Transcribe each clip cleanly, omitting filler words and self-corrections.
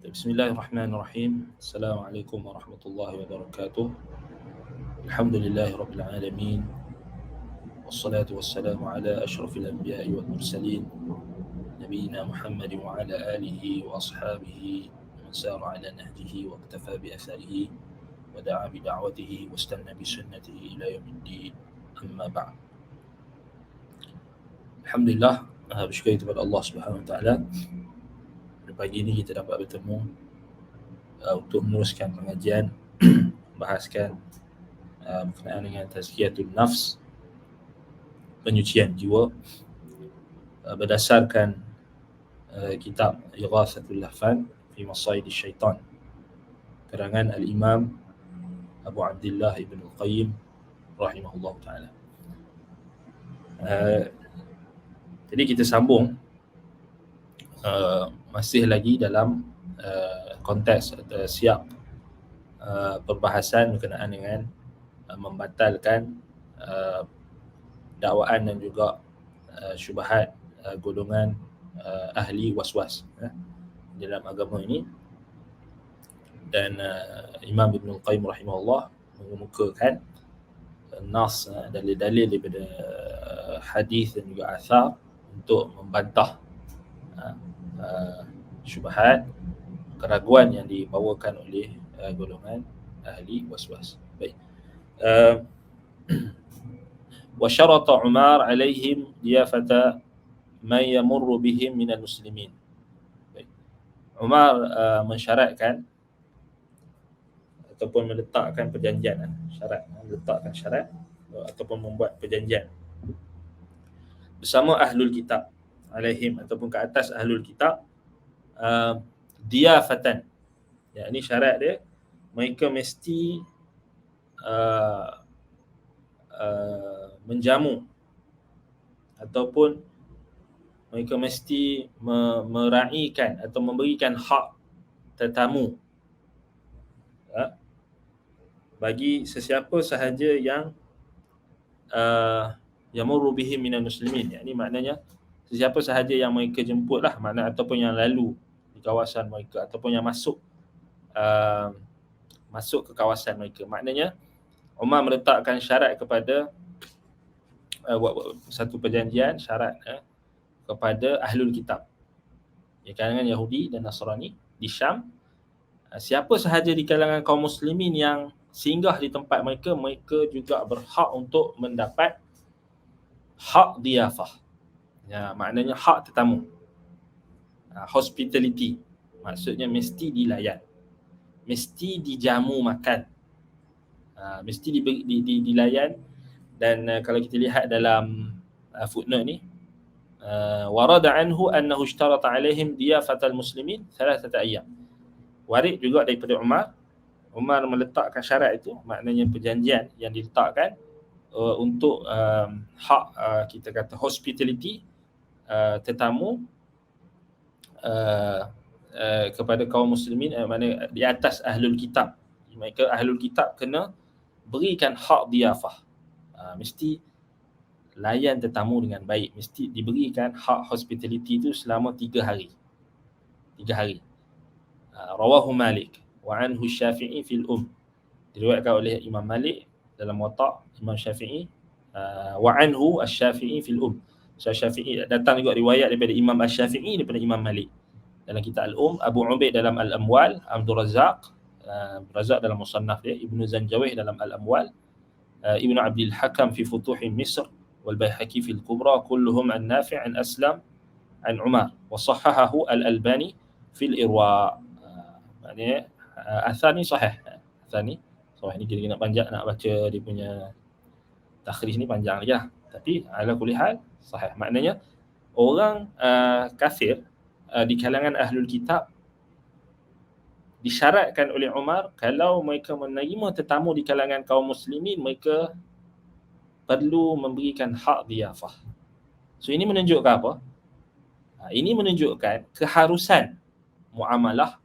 Bismillahirrahmanirrahim. Assalamualaikum warahmatullahi wabarakatuh. Alhamdulillahi rabbil alamin. Wassalatu wassalamu ala asyrafil anbiya'i wal mursalin nabiyina Muhammadin wa ala alihi wa ashabihi man sara ala nahjihi wa iktafa bi atharihi wa da'a bi da'watihi wa istanna bi sunnatihi ila yaumiddin. Amma ba'd. Alhamdulillah, bersyukur kepada Allah Subhanahu wa taala. Pada pagi ini kita dapat bertemu untuk meneruskan pengajian bahaskan berkenaan dengan tazkiyatun nafs, penyucian jiwa, berdasarkan kitab Ighathatul Lahfan fi Masaidi Syaitan karangan Al-Imam Abu Abdullah Ibn Al-Qayyim rahimahullah ta'ala. Jadi kita sambung masih lagi dalam konteks atau siap perbahasan berkenaan dengan membatalkan dakwaan dan juga syubhat golongan ahli waswas dalam agama ini. Dan Imam Ibn Al-Qayyim rahimahullah mengemukakan nas dalil-dalil daripada hadis dan juga athar untuk membantah syubhat, keraguan yang dibawakan oleh golongan ahli waswas. Baik. Wa syarata Umar alaihim diyafata man yamurru bihim minal muslimin. Baik. Umar mensyaratkan ataupun meletakkan perjanjian, meletakkan syarat ataupun membuat perjanjian bersama ahlul kitab alaihim ataupun ke atas ahlul kitab diyafatan. Ya, ini syarat dia, mereka mesti menjamu ataupun mereka mesti meraihkan atau memberikan hak tetamu bagi sesiapa sahaja yang yamurru bihim minal muslimin. Ini maknanya sesiapa sahaja yang mereka jemputlah, makna ataupun yang lalu di kawasan mereka ataupun yang masuk ke kawasan mereka. Maknanya Umar meletakkan syarat kepada satu perjanjian syarat kepada ahlul kitab, di kalangan Yahudi dan Nasrani di Syam. Siapa sahaja di kalangan kaum muslimin yang singgah di tempat mereka, mereka juga berhak untuk mendapat hak diyafah. Ya, maknanya hak tetamu. Hospitality. Maksudnya mesti dilayan. Mesti dijamu makan. Mesti dilayan. Dan kalau kita lihat dalam footnote ni, warada anhu annahu ishtarata alaihim diyafatal muslimin 3 ayyam. Warid juga daripada Umar meletakkan syarat itu, maknanya perjanjian yang diletakkan untuk hak kita kata hospitality, tetamu kepada kaum muslimin, maknanya di atas ahlul kitab. Mereka ahlul kitab kena berikan hak diyafah. Mesti layan tetamu dengan baik, mesti diberikan hak hospitality itu selama 3 hari. 3 hari. Rawahu Malik wa anhu Syafi'i fil diriwayatkan oleh Imam Malik dalam Muwatta, Imam Syafi'i wa anhu Asy-Syafi'i fil Syafi'i datang juga riwayat daripada Imam Asy-Syafi'i daripada Imam Malik dalam kitab Abu Ubaid dalam Al-Amwal, Abdul Razzaq dalam Musannaf dia, Ibnu Zanjawih dalam Al-Amwal, Ibnu Abdul Hakam fi Futuhi Misr wal Baihaqi fil Kubra, kulluhum an Nafi' an Aslam an Umar wa sahhahahu Al-Albani fil Irwa. Maknanya asal ni sahih. Ni kira-kira nak panjang nak baca dia punya takhrij ni panjang lagi lah. Tapi ala kulli hal sahih. Maknanya orang kafir di kalangan ahlul kitab disyaratkan oleh Umar, kalau mereka menerima tetamu di kalangan kaum muslimin, mereka perlu memberikan hak diyafah. So ini menunjukkan apa? Ini menunjukkan keharusan muamalah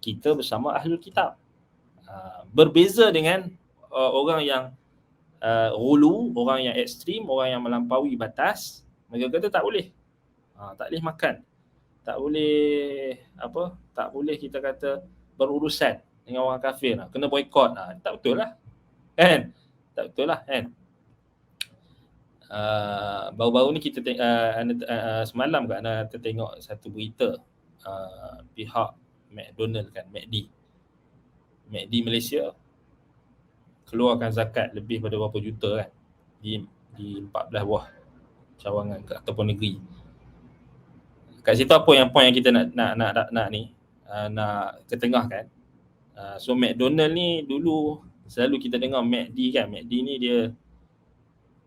kita bersama ahlul kitab. Berbeza dengan orang yang ghulu, orang yang ekstrim, orang yang melampaui batas. Mereka kata tak boleh. Tak boleh makan tak boleh tak boleh kita kata berurusan dengan orang kafir, kena boikot. Tak betul lah kan, tak betul lah kan. Baru-baru ni kita semalam kat anda tengok satu berita pihak McDonald kan, McD Malaysia keluarkan zakat lebih pada berapa juta kan di 14 buah cawangan ataupun negeri. Kat situ apa yang point yang kita nak ni nak ketengahkan. So McDonald ni dulu selalu kita dengar McD kan, McD ni dia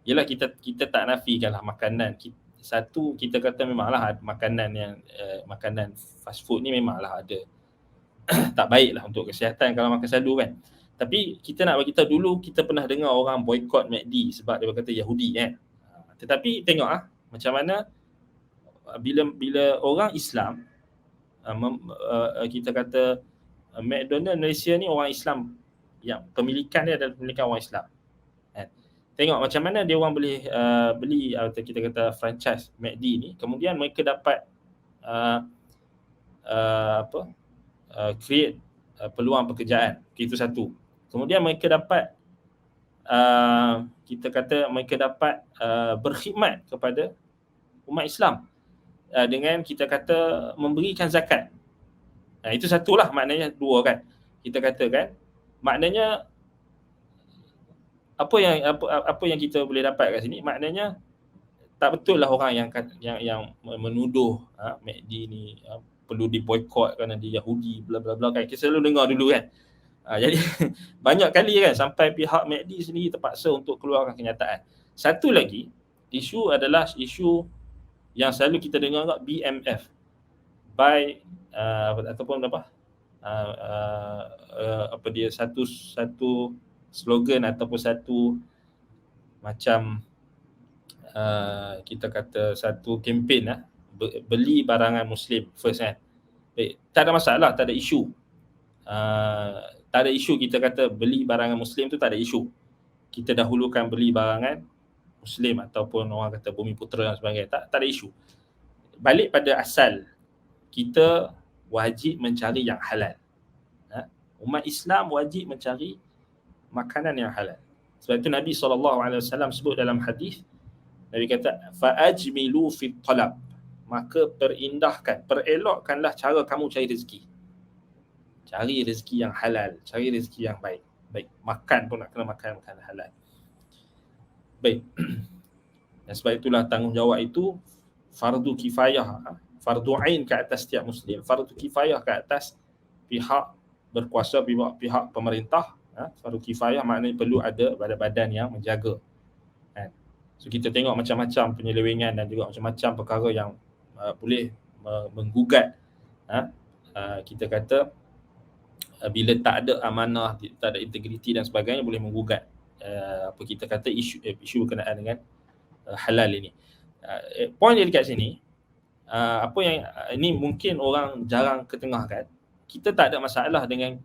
yalah kita tak nafikan lah makanan. Satu kita kata memanglah makanan yang makanan fast food ni memanglah ada tak baik lah untuk kesihatan kalau makan selalu kan. Tapi kita nak bagi tahu, dulu kita pernah dengar orang boikot McD sebab dia berkata Yahudi kan. Tetapi tengok macam mana bila orang Islam kita kata McDonald Malaysia ni orang Islam yang pemilikan dia adalah pemilikan orang Islam. Tengok macam mana dia orang boleh beli atau kita kata franchise McD ni, kemudian mereka dapat create peluang pekerjaan. Itu satu. Kemudian mereka dapat kita kata mereka dapat berkhidmat kepada umat Islam dengan kita kata memberikan zakat. Itu satulah maknanya, dua kan. Kita katakan maknanya apa yang kita boleh dapat kat sini, maknanya tak betul lah orang yang menuduh McD ni perlu diboikot kerana dia Yahudi bla bla bla kan. Kita selalu dengar dulu kan. Jadi banyak kali kan sampai pihak McD sendiri terpaksa untuk keluarkan kenyataan. Satu lagi isu adalah isu yang selalu kita dengar kat BMF, ataupun dia satu slogan ataupun satu macam kita kata satu kempen beli barangan Muslim first kan. Baik, tak ada masalah, tak ada isu. Tak ada isu kita kata beli barangan Muslim tu, tak ada isu. Kita dahulukan beli barangan Muslim ataupun orang kata Bumi Putera dan sebagainya, tak ada isu. Balik pada asal, kita wajib mencari yang halal. Umat Islam wajib mencari makanan yang halal. Sebab itu Nabi SAW sebut dalam hadis, Nabi kata fa'ajmilu fit talab, maka perelokkanlah cara kamu cari rezeki. Cari rezeki yang halal, cari rezeki yang baik. Makan pun nak kena makan makanan halal. Baik. Dan sebab itulah tanggungjawab itu fardu kifayah, fardu ain ke atas setiap Muslim, fardu kifayah ke atas pihak berkuasa, pihak pemerintah. Fardu kifayah maknanya perlu ada badan-badan yang menjaga. So kita tengok macam-macam penyelewengan dan juga macam-macam perkara yang boleh menggugat kita kata bila tak ada amanah, tak ada integriti dan sebagainya, boleh menggugat kita kata isu berkenaan dengan halal ini. Poin dia dekat sini, apa yang ini mungkin orang jarang ketengahkan. Kita tak ada masalah dengan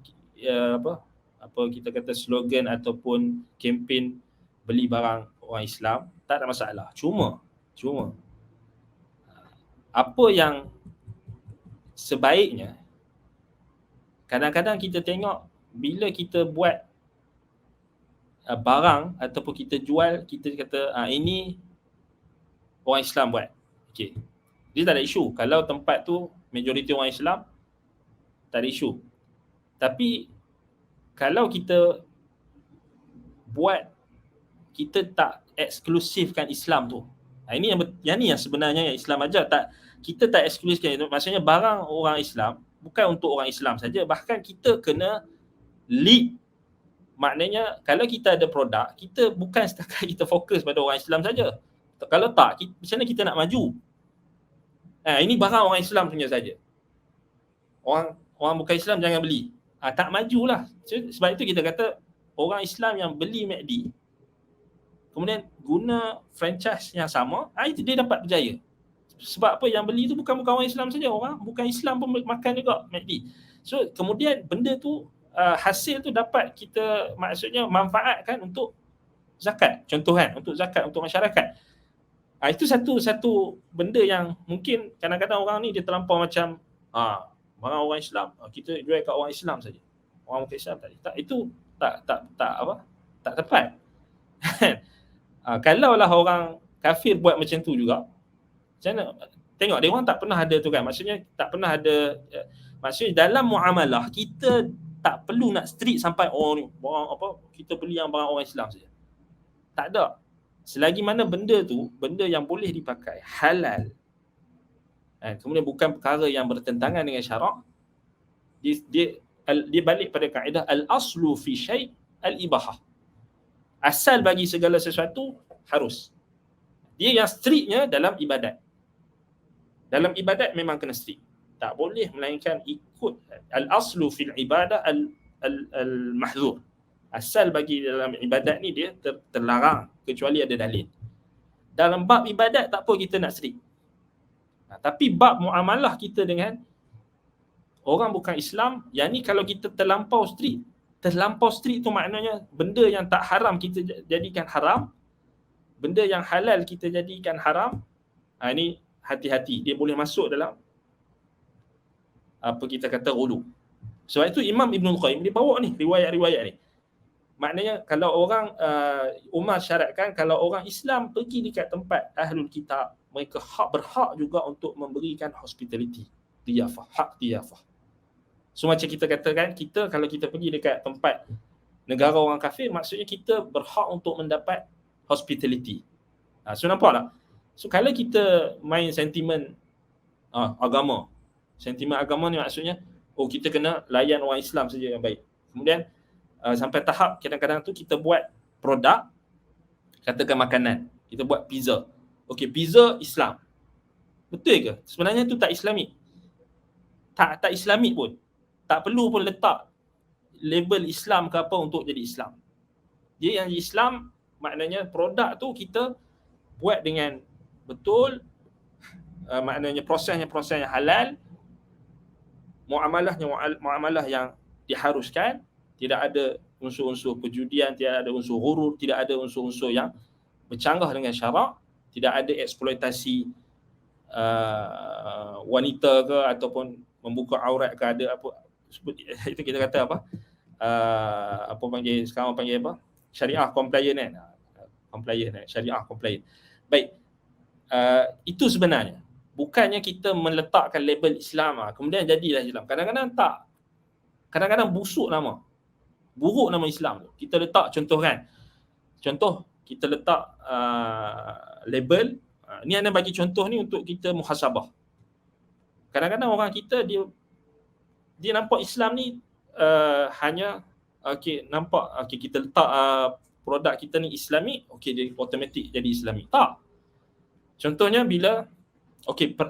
apa kita kata slogan ataupun kempen beli barang orang Islam, tak ada masalah. Cuma apa yang sebaiknya, kadang-kadang kita tengok bila kita buat barang ataupun kita jual, kita kata ini orang Islam buat. Okey. Dia tak ada isu. Kalau tempat tu majoriti orang Islam, tak ada isu. Tapi kalau kita buat, kita tak eksklusifkan Islam tu. Ini yang sebenarnya yang Islam ajar. Kita tak eksklusifkan itu. Maksudnya barang orang Islam bukan untuk orang Islam saja, bahkan kita kena lead. Maknanya kalau kita ada produk, kita bukan setakat kita fokus pada orang Islam saja. Kalau tak, macam mana kita nak maju? Ini barang orang Islam punya saja. Orang bukan Islam jangan beli. Tak majulah. Sebab itu kita kata orang Islam yang beli McD kemudian guna franchise yang sama, itu dia dapat berjaya. Sebab apa? Yang beli tu bukan orang Islam saja, orang bukan Islam pun makan juga McD. So kemudian benda tu hasil tu dapat kita maksudnya manfaatkan untuk zakat. Contoh kan, untuk zakat untuk masyarakat. Itu satu benda yang mungkin kadang-kadang orang ni dia terlampau macam barang orang Islam, kita jual kat orang Islam saja. Orang bukan Islam tak. Itu tak apa? Tak tepat. Kalaulah orang kafir buat macam tu juga, macam mana? Tengok dia orang tak pernah ada tu kan. Maksudnya tak pernah ada maksudnya dalam muamalah kita tak perlu nak strict sampai ni barang apa kita beli yang barang orang Islam saja. Tak ada. Selagi mana benda tu benda yang boleh dipakai, halal, kemudian bukan perkara yang bertentangan dengan syarak, dia balik pada kaedah al-aslu fi syai' al-ibahah. Asal bagi segala sesuatu harus. Dia yang strictnya dalam ibadat. Dalam ibadat memang kena strict. Tak boleh melainkan ikut al-aslu fil ibadah al-mahzur. Asal bagi dalam ibadat ni dia terlarang kecuali ada dalil. Dalam bab ibadat tak apa kita nak strict. Tapi bab muamalah kita dengan orang bukan Islam, yang ni kalau kita terlampau strict tu maknanya benda yang tak haram kita jadikan haram, benda yang halal kita jadikan haram. Ini hati-hati, dia boleh masuk dalam apa kita kata ghulu. Sebab itu Imam Ibn Qayyim dia bawa ni riwayat-riwayat ni. Maknanya kalau orang Umar syaratkan kalau orang Islam pergi dekat tempat ahlul kitab, mereka berhak juga untuk memberikan hospitality, diyafah, hak diyafah. So macam kita katakan, kita kalau kita pergi dekat tempat negara orang kafir, maksudnya kita berhak untuk mendapat hospitality. So nampak tak? So kalau kita main sentimen agama, sentimen agama ni maksudnya kita kena layan orang Islam saja yang baik. Kemudian sampai tahap kadang-kadang tu kita buat produk, katakan makanan, kita buat pizza. Okey, pizza Islam. Betul ke? Sebenarnya tu tak Islamik. Tak Islamik pun. Tak perlu pun letak label Islam ke apa untuk jadi Islam. Dia yang Islam maknanya produk tu kita buat dengan betul, maknanya prosesnya proses yang halal, muamalah yang diharuskan, tidak ada unsur-unsur perjudian, tidak ada unsur ghurur, tidak ada unsur-unsur yang bercanggah dengan syarak, tidak ada eksploitasi wanita ke ataupun membuka aurat ke, ada apa sebut itu kita kata apa panggil sekarang panggil apa, syariah compliant kan, syariah compliant. Baik, itu sebenarnya bukannya kita meletakkan label Islam kemudian jadilah Islam. Kadang-kadang tak, kadang-kadang buruk nama Islam tu. Kita letak contoh kita letak label. Ni anda bagi contoh ni untuk kita muhasabah. Kadang-kadang orang kita dia nampak Islam ni hanya nampak kita letak produk kita ni Islami, dia automatik jadi Islami. Tak. Contohnya bila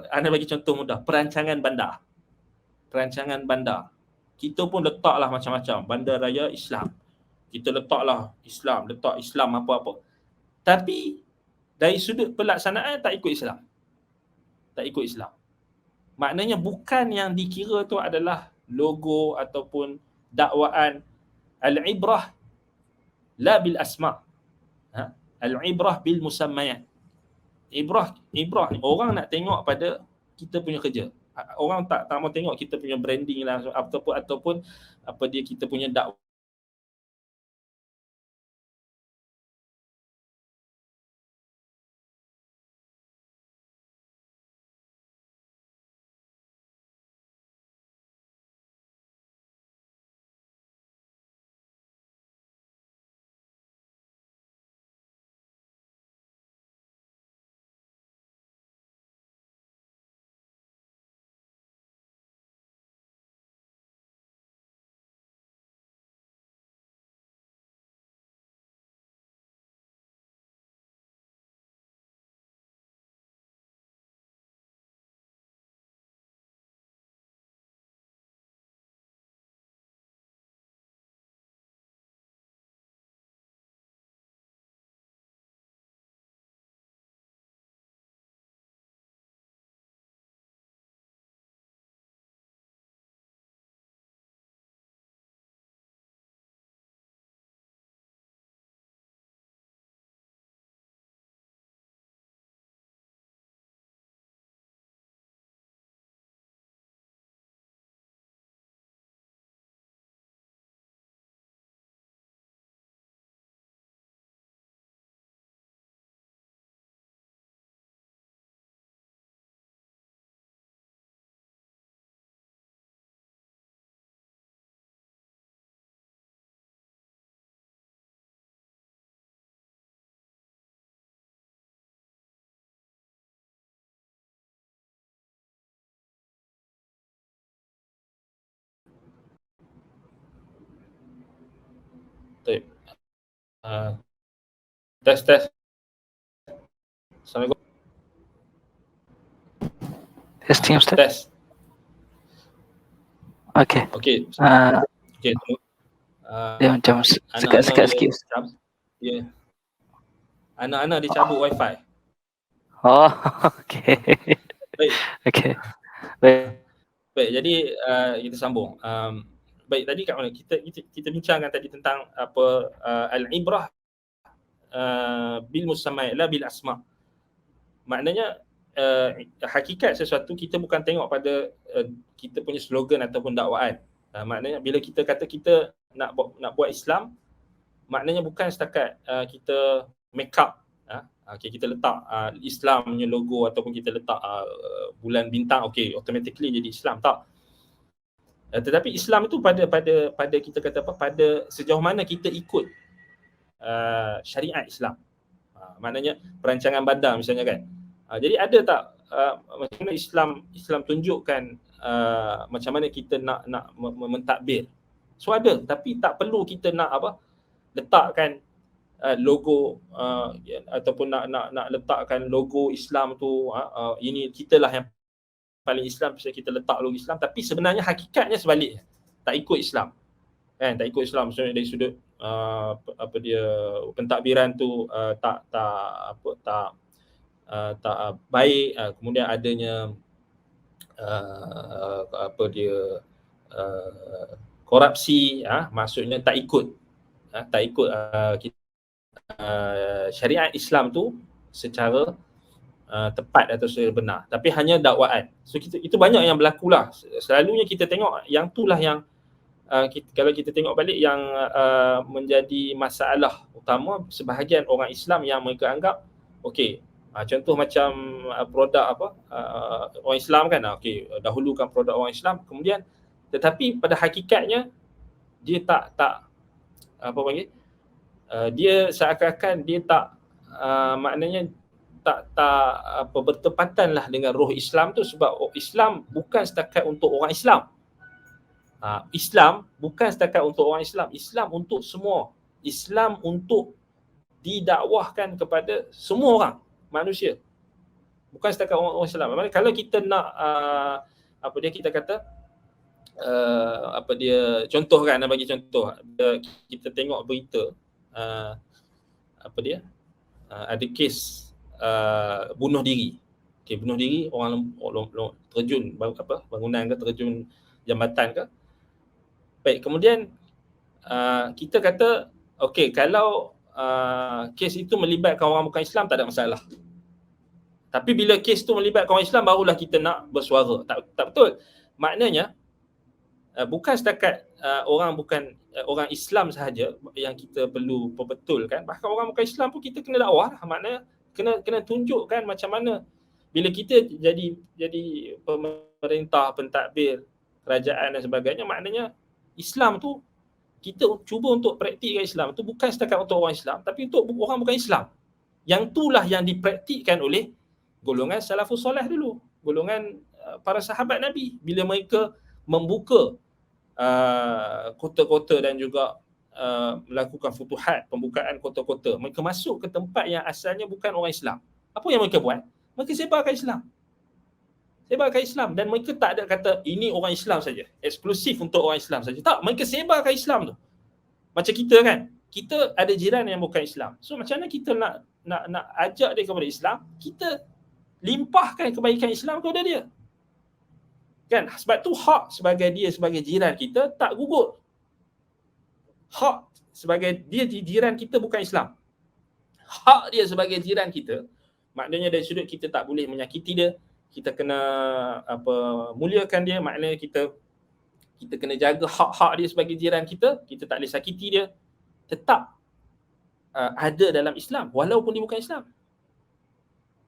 anda bagi contoh mudah, perancangan bandar. Kita pun letaklah macam-macam, bandaraya Islam. Kita letak Islam apa-apa. Tapi dari sudut pelaksanaan tak ikut Islam. Maknanya bukan yang dikira tu adalah logo ataupun dakwaan. Al-ibrah la bil asma'. Al-ibrah bil musammayat. Ibrah ni orang nak tengok pada kita punya kerja. Orang tak mau tengok kita punya branding lah ataupun apa dia kita punya dakwah. Baik. Uh, Tes. Assalamualaikum. Testing Ustaz. Tes. Okey. Okey. Okey. Dia macam sekat-sekat sikit. Ya. Anak-anak dia cabut wifi. Oh, okey. Baik. Okey. Baik. Baik, jadi kita sambung. Baik, tadi kat mana kita bincangkan tadi tentang apa al-ibrah bil musamma la bil asma. Maknanya hakikat sesuatu kita bukan tengok pada kita punya slogan ataupun dakwaan. Maknanya bila kita kata kita nak buat Islam, maknanya bukan setakat kita make up, okay, kita letak Islam punya logo ataupun kita letak bulan bintang, okay, automatically jadi Islam, tak. Tetapi Islam itu pada kita kata apa, pada sejauh mana kita ikut syariat Islam. Maknanya perancangan bandar misalnya kan. Jadi ada tak macam mana Islam tunjukkan macam mana kita nak mentadbir. So ada, tapi tak perlu kita nak apa, letakkan logo ataupun nak letakkan logo Islam tu, ini kitalah yang paling Islam pasal kita letak logo Islam, tapi sebenarnya hakikatnya sebaliknya. Tak ikut Islam. Kan, tak ikut Islam maksudnya dari sudut apa dia pentadbiran tu tak baik, kemudian adanya apa dia korupsi, maksudnya tak ikut syariat Islam tu secara tepat atau secara benar, tapi hanya dakwaan. So itu banyak yang berlaku lah. Selalunya kita tengok yang itulah yang kalau kita tengok balik yang menjadi masalah utama sebahagian orang Islam yang mereka anggap okey, contoh macam produk apa orang Islam kan, okey, dahulukan produk orang Islam, kemudian tetapi pada hakikatnya dia tak apa panggil, dia seakan-akan dia tak maknanya tak apa bertepatan lah dengan roh Islam tu, sebab Islam bukan setakat untuk orang Islam. Islam bukan setakat untuk orang Islam, Islam untuk semua. Islam untuk didakwahkan kepada semua orang manusia, bukan setakat orang Islam. Maksudnya kalau kita nak apa dia kita kata apa dia contoh kan, bagi contoh, kita tengok berita apa dia ada kes bunuh diri. Okey, bunuh diri, orang terjun bangunan ke, terjun jambatan ke. Baik, kemudian kita kata okey, kalau kes itu melibatkan orang bukan Islam tak ada masalah. Tapi bila kes itu melibatkan orang Islam barulah kita nak bersuara. Tak betul. Maknanya bukan setakat orang orang Islam sahaja yang kita perlu perbetulkan, bahkan orang bukan Islam pun kita kena dakwah. Maknanya kena tunjukkan macam mana bila kita jadi pemerintah, pentadbir, kerajaan dan sebagainya, maknanya Islam tu kita cuba untuk praktikkan Islam tu bukan setakat untuk orang Islam, tapi untuk orang bukan Islam. Yang itulah yang dipraktikkan oleh golongan salafus soleh dulu, golongan para sahabat Nabi bila mereka membuka kota-kota dan juga melakukan futuhat, pembukaan kota-kota. Mereka masuk ke tempat yang asalnya bukan orang Islam. Apa yang mereka buat? Mereka sebarkan Islam. Dan mereka tak ada kata ini orang Islam saja, eksklusif untuk orang Islam saja. Tak, mereka sebarkan Islam tu. Macam kita kan, kita ada jiran yang bukan Islam. So macam mana kita nak ajak dia kepada Islam? Kita limpahkan kebaikan Islam kepada dia. Kan? Sebab tu hak sebagai jiran kita tak gugur. Hak sebagai dia jiran kita bukan Islam. Hak dia sebagai jiran kita, maknanya dari sudut kita tak boleh menyakiti dia, kita kena muliakan dia, maknanya kita kena jaga hak-hak dia sebagai jiran kita tak boleh sakiti dia, tetap ada dalam Islam walaupun dia bukan Islam.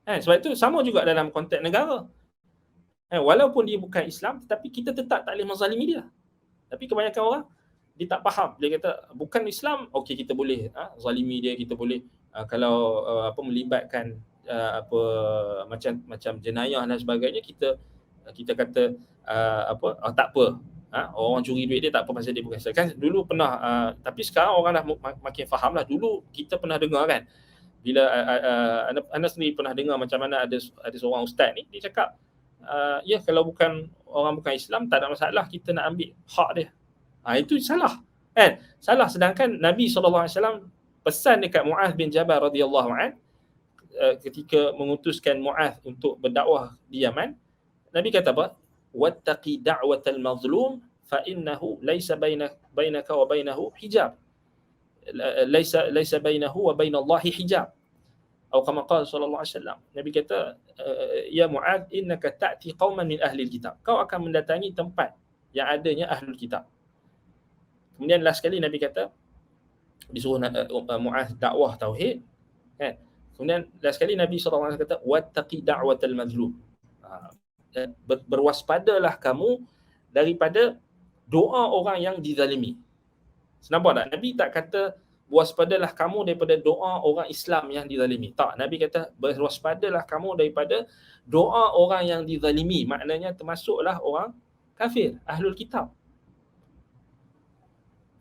Sebab itu sama juga dalam konteks negara. Walaupun dia bukan Islam, tetapi kita tetap tak boleh menzalimi dia. Tapi kebanyakan orang dia tak faham. Dia kata bukan Islam, okey kita boleh zalimi dia, kita boleh kalau melibatkan macam jenayah dan sebagainya, kita kata tak apa, Orang curi duit dia tak apa pasal dia bukan Islam. Kan dulu pernah, tapi sekarang orang dah makin faham lah. Dulu kita pernah dengar kan, bila anda sendiri pernah dengar macam mana ada seorang ustaz ni, dia cakap, ya kalau bukan orang bukan Islam tak ada masalah kita nak ambil hak dia. Itu salah kan? Salah. Sedangkan Nabi SAW pesan dekat Muaz bin Jabal radhiyallahu an, ketika mengutuskan Muaz untuk berdakwah di Yaman, Nabi kata apa? Wattaqi da'watal mazlum fa innahu laysa bainaka wa bainahu hijab. Laysa bainahu wa bainallahi hijab. Atau kama qala sallallahu alaihi wasallam. Nabi kata, ya Muaz, innaka ta'ti qauman min ahli alkitab. Kau akan mendatangi tempat yang adanya ahlul kitab. Kemudian last sekali Nabi kata, disuruh Muaz dakwah tauhid kan. Kemudian last sekali Nabi sallallahu alaihi wasallam kata, wattaqi da'watal mazlum. Berwaspadalah kamu daripada doa orang yang dizalimi. Nampak tak? Nabi tak kata berwaspadalah kamu daripada doa orang Islam yang dizalimi. Tak, Nabi kata berwaspadalah kamu daripada doa orang yang dizalimi. Maknanya termasuklah orang kafir, ahlul kitab.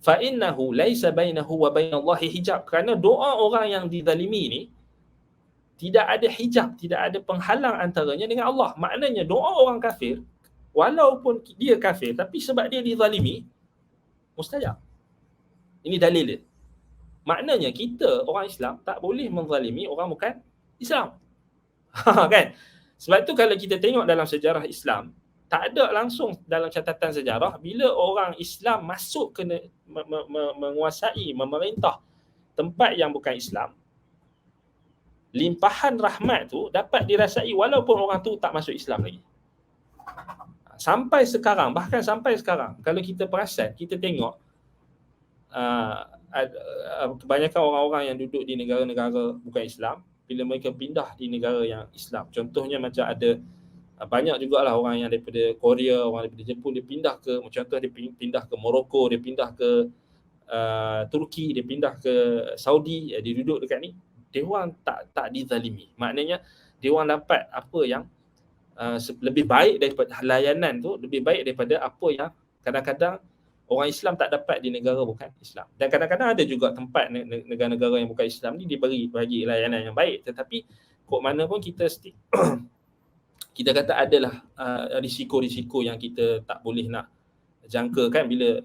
Fa innahu laisa bainahu wa bainallahi hijab. Kerana doa orang yang dizalimi ni tidak ada hijab, tidak ada penghalang antaranya dengan Allah. Maknanya doa orang kafir, walaupun dia kafir, tapi sebab dia dizalimi, mustajab. Ini dalil dia. Maknanya kita orang Islam tak boleh menzalimi orang bukan Islam. Kan? Sebab tu kalau kita tengok dalam sejarah Islam, tak ada langsung dalam catatan sejarah bila orang Islam masuk kena menguasai, memerintah tempat yang bukan Islam, limpahan rahmat tu dapat dirasai walaupun orang tu tak masuk Islam lagi. Sampai sekarang, bahkan sampai sekarang, kalau kita perasan, kita tengok kebanyakan orang-orang yang duduk di negara-negara bukan Islam, bila mereka pindah di negara yang Islam, contohnya macam ada banyak jugalah orang yang daripada Korea, orang daripada Jepun, dia pindah ke, contoh dia pindah ke Morocco, dia pindah ke Turki, dia pindah ke Saudi, dia duduk dekat ni, dia orang tak dizalimi. Maknanya dia orang dapat apa yang lebih baik daripada layanan tu, lebih baik daripada apa yang kadang-kadang orang Islam tak dapat di negara bukan Islam. Dan kadang-kadang ada juga tempat negara-negara yang bukan Islam ni bagi layanan yang baik, tetapi kok mana pun kita kita kata adalah risiko-risiko yang kita tak boleh nak jangka kan bila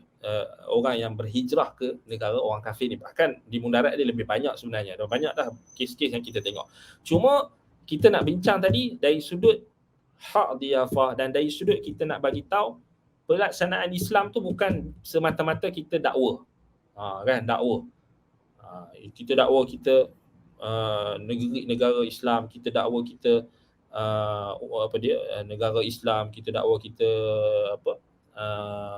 orang yang berhijrah ke negara orang kafir ni. Bahkan di mudarat dia lebih banyak sebenarnya. Banyak dah kes-kes yang kita tengok. Cuma kita nak bincang tadi dari sudut hak dhiyafah dan dari sudut kita nak bagi tahu pelaksanaan Islam tu bukan semata-mata kita dakwa. Kan, dakwa. Kita dakwa kita negara Islam, kita dakwa kita negara Islam, kita dakwa kita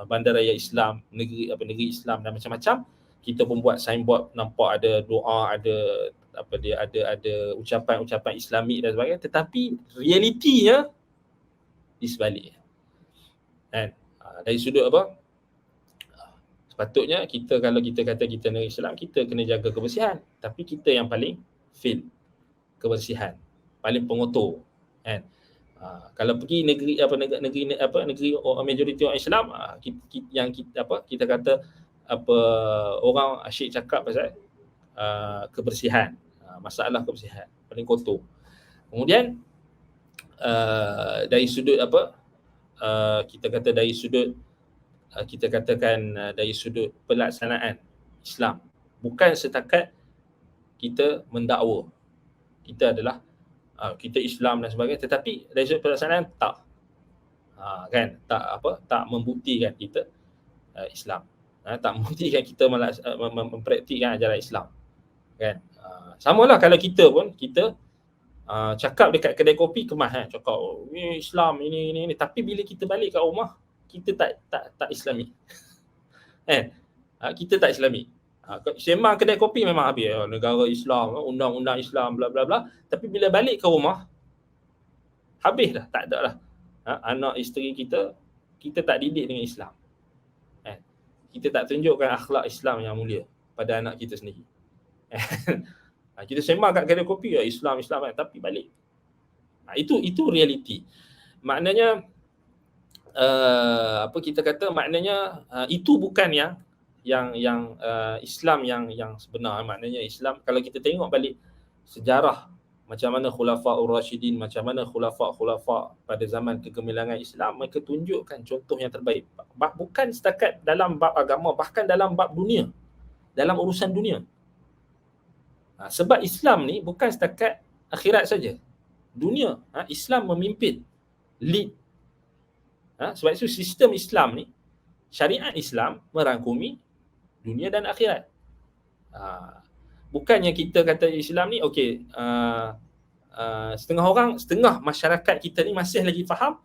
bandaraya Islam, negeri Islam dan macam-macam. Kita pun buat signboard, nampak ada doa, ada ucapan-ucapan Islamik dan sebagainya, tetapi realitinya di sebaliknya. Kan? Dari sudut sepatutnya kita, kalau kita kata kita negeri Islam, kita kena jaga kebersihan, tapi kita yang paling fail kebersihan, paling pengotor kan. Kalau pergi negeri orang majoriti orang Islam, kita kata orang asyik cakap pasal kebersihan, masalah kebersihan paling kotor. Kemudian dari sudut kita kata dari sudut kita katakan dari sudut pelaksanaan Islam, bukan setakat kita mendakwa kita adalah kita Islam dan sebagainya, tetapi dari sudut pelaksanaan tak tak membuktikan kita Islam, tak membuktikan kita mempraktikkan ajaran Islam kan. Samalah kalau kita pun cakap dekat kedai kopi kemas cakap ini Islam ini, tapi bila kita balik kat rumah kita tak Islami. Kita tak Islami. Sembang kedai kopi memang habis negara Islam, undang-undang Islam bla bla bla, tapi bila balik ke rumah habis dah, tak ada lah. Anak isteri kita tak didik dengan Islam. Kita tak tunjukkan akhlak Islam yang mulia pada anak kita sendiri. Kita sembang kat kedai kopi Islam tapi balik. Itu realiti. Maknanya apa kita kata, maknanya itu bukan yang Islam yang sebenar. Maknanya Islam, kalau kita tengok balik sejarah macam mana Khulafaur Rashidin, macam mana khulafa pada zaman kegemilangan Islam, mereka tunjukkan contoh yang terbaik. Bukan setakat dalam bab agama, bahkan dalam bab dunia, dalam urusan dunia. Sebab Islam ni bukan setakat akhirat saja, dunia. Islam memimpin, lead. Sebab itu sistem Islam ni, syariat Islam merangkumi dunia dan akhirat. Bukannya kita kata Islam ni okey, setengah masyarakat kita ni masih lagi faham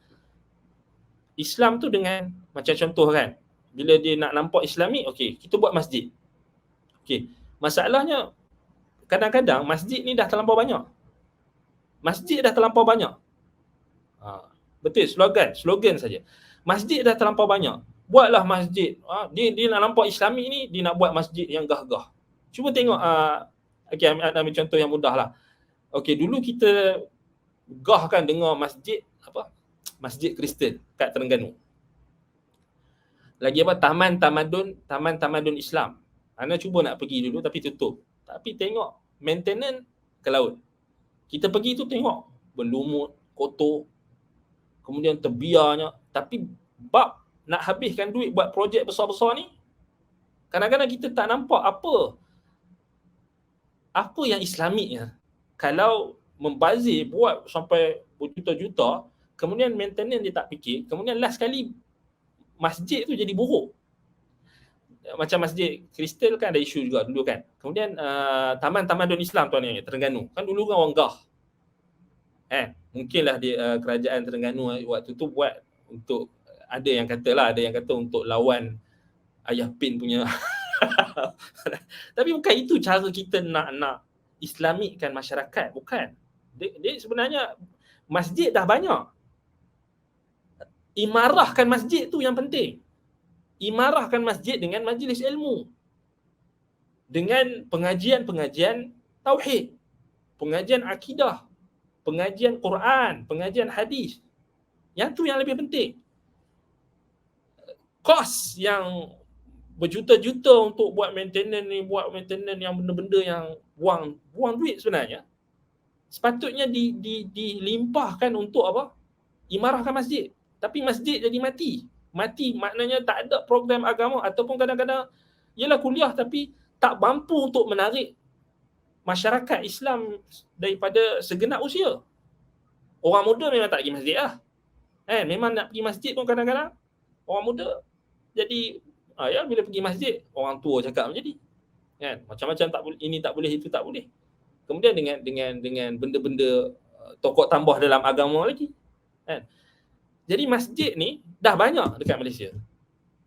Islam tu dengan macam contoh kan, bila dia nak nampak Islami, okey, kita buat masjid. Okey, masalahnya kadang-kadang masjid ni dah terlampau banyak. Masjid dah terlampau banyak. Betul, slogan saja. Masjid dah terlampau banyak. Buatlah masjid. Dia nak nampak Islami ni, dia nak buat masjid yang gagah. Cuba tengok, okey, ambil contoh yang mudah lah. Okey, dulu kita gahkan dengar masjid apa? Masjid Kristen kat Terengganu. Lagi apa? Taman Tamadun Islam. Ana cuba nak pergi dulu tapi tutup. Tapi tengok maintenance ke laut. Kita pergi tu tengok berlumut, kotor. Kemudian terbiarnya. Tapi bab nak habiskan duit buat projek besar-besar ni, kadang-kadang kita tak nampak apa yang Islamiknya. Kalau membazir buat sampai berjuta-juta, kemudian maintenance dia tak fikir, kemudian last kali masjid tu jadi buruk. Macam masjid Kristal kan ada isu juga dulu kan. Kemudian Taman Tamadun Islam tuan ni, Terengganu. Kan dulu kan orang gah. Mungkinlah dia kerajaan Terengganu waktu tu buat untuk, ada yang kata untuk lawan Ayah Pin punya. Tapi bukan itu cara kita nak Islamikkan masyarakat, bukan. Dia sebenarnya masjid dah banyak. Imarahkan masjid tu yang penting. Imarahkan masjid dengan majlis ilmu, dengan pengajian tauhid, pengajian akidah, pengajian Quran, pengajian hadis. Yang tu yang lebih penting. Kos yang berjuta-juta untuk buat maintenance yang benda-benda yang buang duit sebenarnya, sepatutnya dilimpahkan untuk apa? Imarahkan masjid. Tapi masjid jadi mati maknanya tak ada program agama, ataupun kadang-kadang ialah kuliah tapi tak mampu untuk menarik masyarakat Islam daripada segenap usia. Orang muda memang tak pergi masjid lah. Memang nak pergi masjid pun kadang-kadang orang muda jadi bila pergi masjid orang tua cakap menjadi kan, macam-macam tak boleh, ini tak boleh, itu tak boleh. Kemudian dengan benda-benda tokok tambah dalam agama lagi kan. Jadi masjid ni dah banyak dekat Malaysia.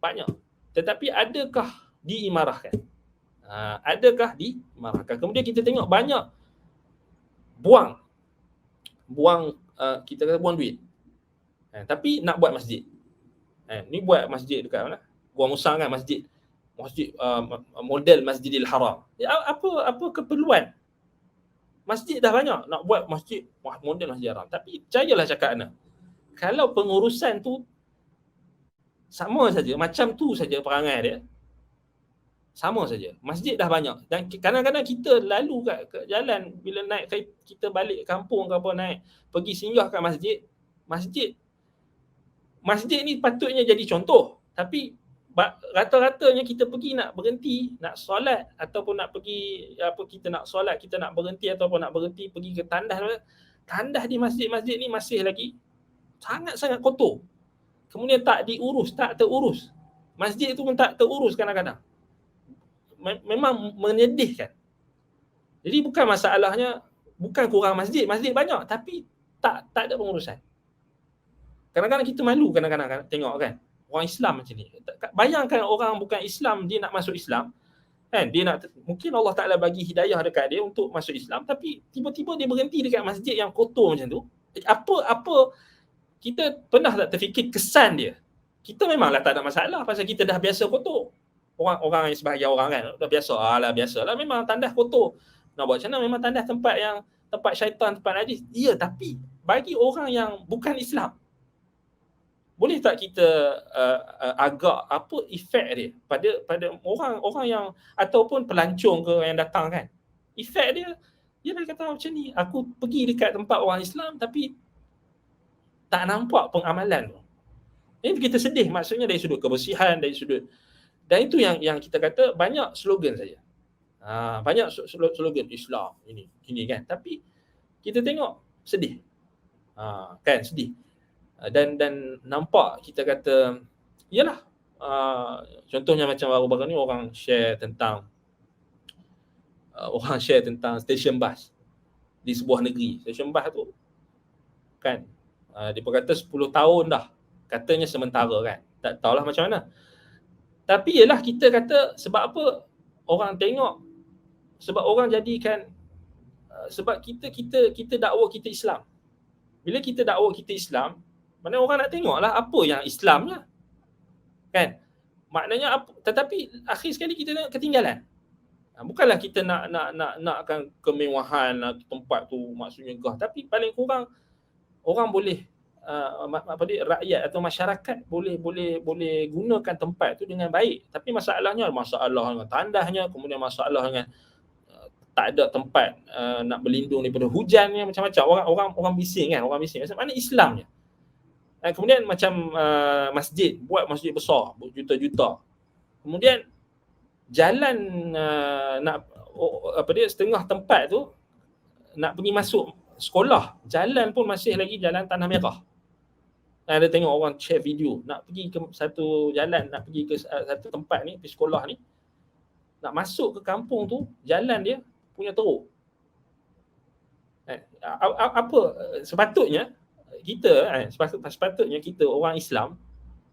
Banyak. Tetapi adakah diimarahkan? Adakah diimarahkan? Kemudian kita tengok banyak buang kita kata buang duit. Tapi nak buat masjid. Ni buat masjid dekat mana? Gua Musang kan, masjid model Masjidil Haram. Apa keperluan? Masjid dah banyak, nak buat masjid model Masjidil Haram. Tapi percayalah cakap Ana, kalau pengurusan tu sama saja, macam tu saja perangai dia, sama saja. Masjid dah banyak. Dan kadang-kadang kita lalu kat jalan, bila naik kita balik kampung ke apa, naik pergi singgah kat masjid ni patutnya jadi contoh. Tapi rata-ratanya kita pergi nak berhenti, nak solat, ataupun nak pergi kita nak solat, kita nak berhenti ataupun nak berhenti pergi ke tandas di masjid-masjid ni masih lagi sangat-sangat kotor. Kemudian tak terurus. Masjid tu pun tak terurus kadang-kadang. Memang menyedihkan. Jadi bukan masalahnya, bukan kurang masjid banyak, tapi tak ada pengurusan. Kadang-kadang kita malu kadang-kadang tengok kan, orang Islam macam ni. Bayangkan orang bukan Islam, dia nak masuk Islam kan, mungkin Allah Ta'ala bagi hidayah dekat dia untuk masuk Islam, tapi tiba-tiba dia berhenti dekat masjid yang kotor macam tu. Apa kita pernah tak terfikir kesan dia? Kita memanglah tak ada masalah pasal kita dah biasa kotor. Orang yang sebahagian orang kan dah biasalah memang tandas kotor. Nak buat macam mana, memang tandas tempat syaitan, tempat najis. Ya, tapi bagi orang yang bukan Islam, boleh tak kita agak apa efek dia pada orang yang ataupun pelancong ke yang datang kan. Efek dia dah kata macam ni, aku pergi dekat tempat orang Islam tapi tak nampak pengamalan tu. Ini kita sedih, maksudnya dari sudut kebersihan, dari sudut, dan itu yang kita kata banyak slogan saja. Banyak slogan Islam ini kan, tapi kita tengok sedih. Kan sedih. Dan nampak kita kata yalah, contohnya macam baru-baru ni orang share tentang stesen bas di sebuah negeri. Stesen bas tu kan dia berkata 10 tahun dah katanya sementara kan. Tak tahulah macam mana. Tapi yalah, kita kata sebab apa orang tengok, sebab orang jadikan sebab kita dakwa kita Islam. Bila kita dakwa kita Islam, mana orang nak tengoklah apa yang Islamnya. Kan? Maknanya apa, tetapi akhir sekali kita tengok ketinggalan. Bukanlah kita nakkan kemewahan tempat tu maksudnya gah, tapi paling kurang orang boleh rakyat atau masyarakat boleh gunakan tempat tu dengan baik. Tapi masalah dengan tandahnya, kemudian masalah dengan tak ada tempat nak berlindung daripada hujan, macam-macam. Orang bising kan, orang bising. Macam mana Islamnya? Kemudian macam masjid, buat masjid besar berjuta-juta. Kemudian jalan setengah tempat tu nak pergi masuk sekolah, jalan pun masih lagi jalan tanah merah. Ada tengok orang share video, nak pergi ke satu jalan, nak pergi ke satu tempat ni, pergi sekolah ni, nak masuk ke kampung tu, jalan dia punya teruk. Apa sepatutnya kita orang Islam,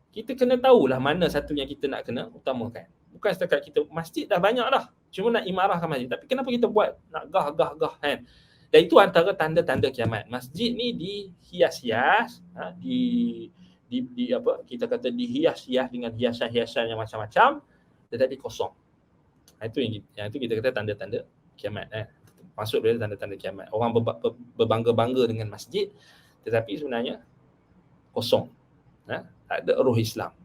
kita kena tahulah mana satu yang kita nak kena utamakan. Bukan setakat kita masjid dah banyak dah, cuma nak imarahkan masjid, tapi kenapa kita buat nak gah kan? Dan itu antara tanda-tanda kiamat. Masjid ni dihias-hias, kita kata dihias-hias dengan hiasan-hiasan yang macam-macam, tetapi kosong. Itu yang itu kita kata tanda-tanda kiamat. Masuk dari tanda-tanda kiamat. Orang berbangga-bangga dengan masjid, tetapi sebenarnya kosong. Tak ada roh Islam.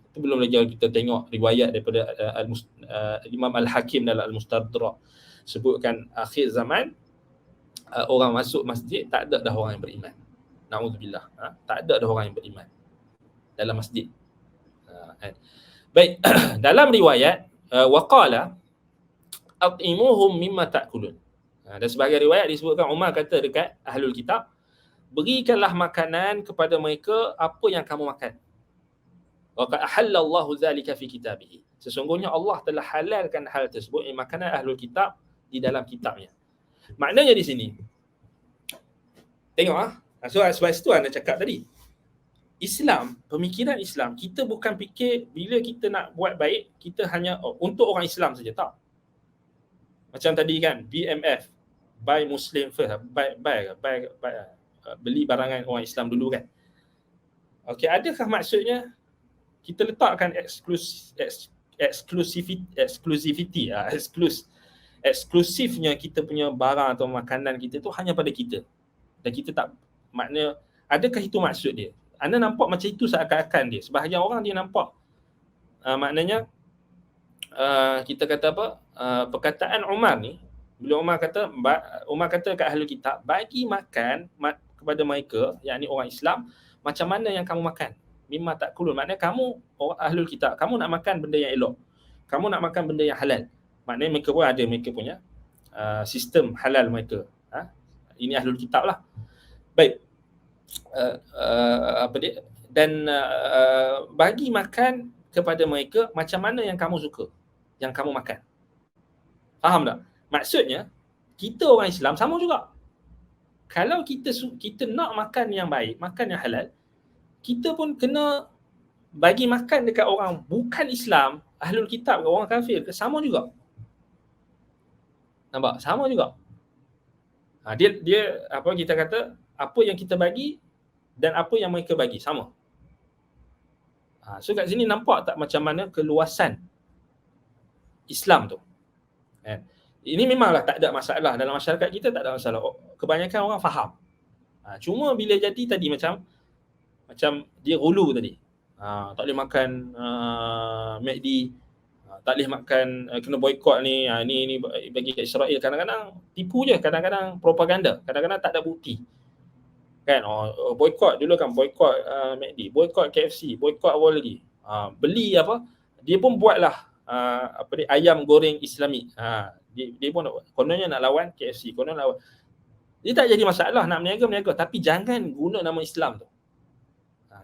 Itu belum lagi kita tengok riwayat daripada Imam Al-Hakim dalam Al-Mustadrak, sebutkan akhir zaman orang masuk masjid tak ada dah orang yang beriman. Na'udzubillah. Tak ada dah orang yang beriman dalam masjid. Baik, dalam riwayat waqala at'imuhum mimma ta'kulun. Dan sebagai riwayat disebutkan Umar kata dekat ahlul kitab, berikanlah makanan kepada mereka apa yang kamu makan. Wa qad ahallallahu zalika fi kitabih. Sesungguhnya Allah telah halalkan hal tersebut, makanan ahlul kitab, di dalam kitabnya. Maknanya di sini, tengok sebab itu anda cakap tadi, Islam, pemikiran Islam, kita bukan fikir bila kita nak buat baik, kita hanya untuk orang Islam saja, tak. Macam tadi kan, BMF, buy Muslim first, buy beli barangan orang Islam dulu kan. Okey, adakah maksudnya kita letakkan eksklusifnya kita punya barang atau makanan kita tu hanya pada kita, dan kita tak, maknanya adakah itu maksud dia? Anda nampak macam itu seakan-akan dia. Sebahagian orang dia nampak maknanya kita kata apa, perkataan Umar ni, bila Umar kata kat ahli kitab, bagi makan kepada mereka, yakni orang Islam, macam mana yang kamu makan. Mimma ta'kulun, maknanya kamu orang ahlul kitab, kamu nak makan benda yang elok, kamu nak makan benda yang halal. Maknanya mereka pun ada mereka punya sistem halal mereka. Ini ahlul kitab lah. Baik. Dan bagi makan kepada mereka macam mana yang kamu suka, yang kamu makan. Faham tak? Maksudnya kita orang Islam sama juga. Kalau kita nak makan yang baik, makan yang halal, kita pun kena bagi makan dekat orang bukan Islam, ahlul kitab ke orang kafir ke, sama juga. Nampak? Sama juga. Dia apa kita kata, apa yang kita bagi dan apa yang mereka bagi sama. So kat sini nampak tak macam mana keluasan Islam tu. Ini memanglah tak ada masalah dalam masyarakat kita, tak ada masalah. Kebanyakan orang faham. Cuma bila jadi tadi macam macam dia hulu tadi. Tak boleh makan McD, tak boleh makan, kena boykot ni. Ni bagi kat Israel kadang-kadang tipu je, kadang-kadang propaganda, kadang-kadang tak ada bukti. Kan, boykot dulu kan, boykot McD, boykot KFC, boykot apa lagi. Beli apa, dia pun buatlah ayam goreng Islami. Dia pun kononnya nak lawan KFC, konon lawan. Dia tak jadi masalah, nak meniaga, tapi jangan guna nama Islam tu.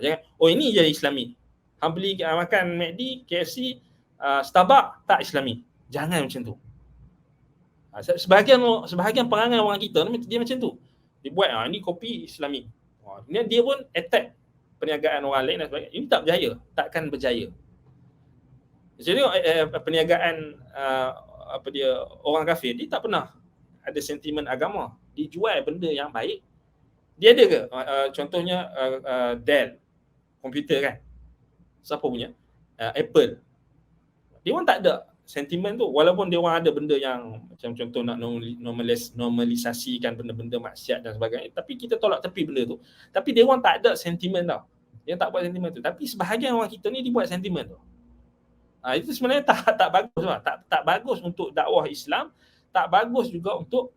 Jangan, ini jadi Islami. Hang beli makan McD, KFC, Starbucks tak Islami. Jangan macam tu. Sebahagian perangai orang kita dia macam tu. Dia buat ni kopi Islami. Kemudian dia pun attack perniagaan orang lain dan sebagainya. Ini tak berjaya, takkan berjaya. Jadi perniagaan orang kafir, dia tak pernah ada sentimen agama. Dia jual benda yang baik. Dia ada ke contohnya Dell komputer kan? Siapa punya? Apple. Dia orang tak ada sentimen tu, walaupun dia orang ada benda yang macam contoh nak normalisasikan benda-benda maksiat dan sebagainya, tapi kita tolak tepi benda tu. Tapi dia orang tak ada sentimen tau. Dia tak buat sentimen tu. Tapi sebahagian orang kita ni dia buat sentimen tu. Itu sebenarnya tak bagus lah. Tak bagus untuk dakwah Islam, tak bagus juga untuk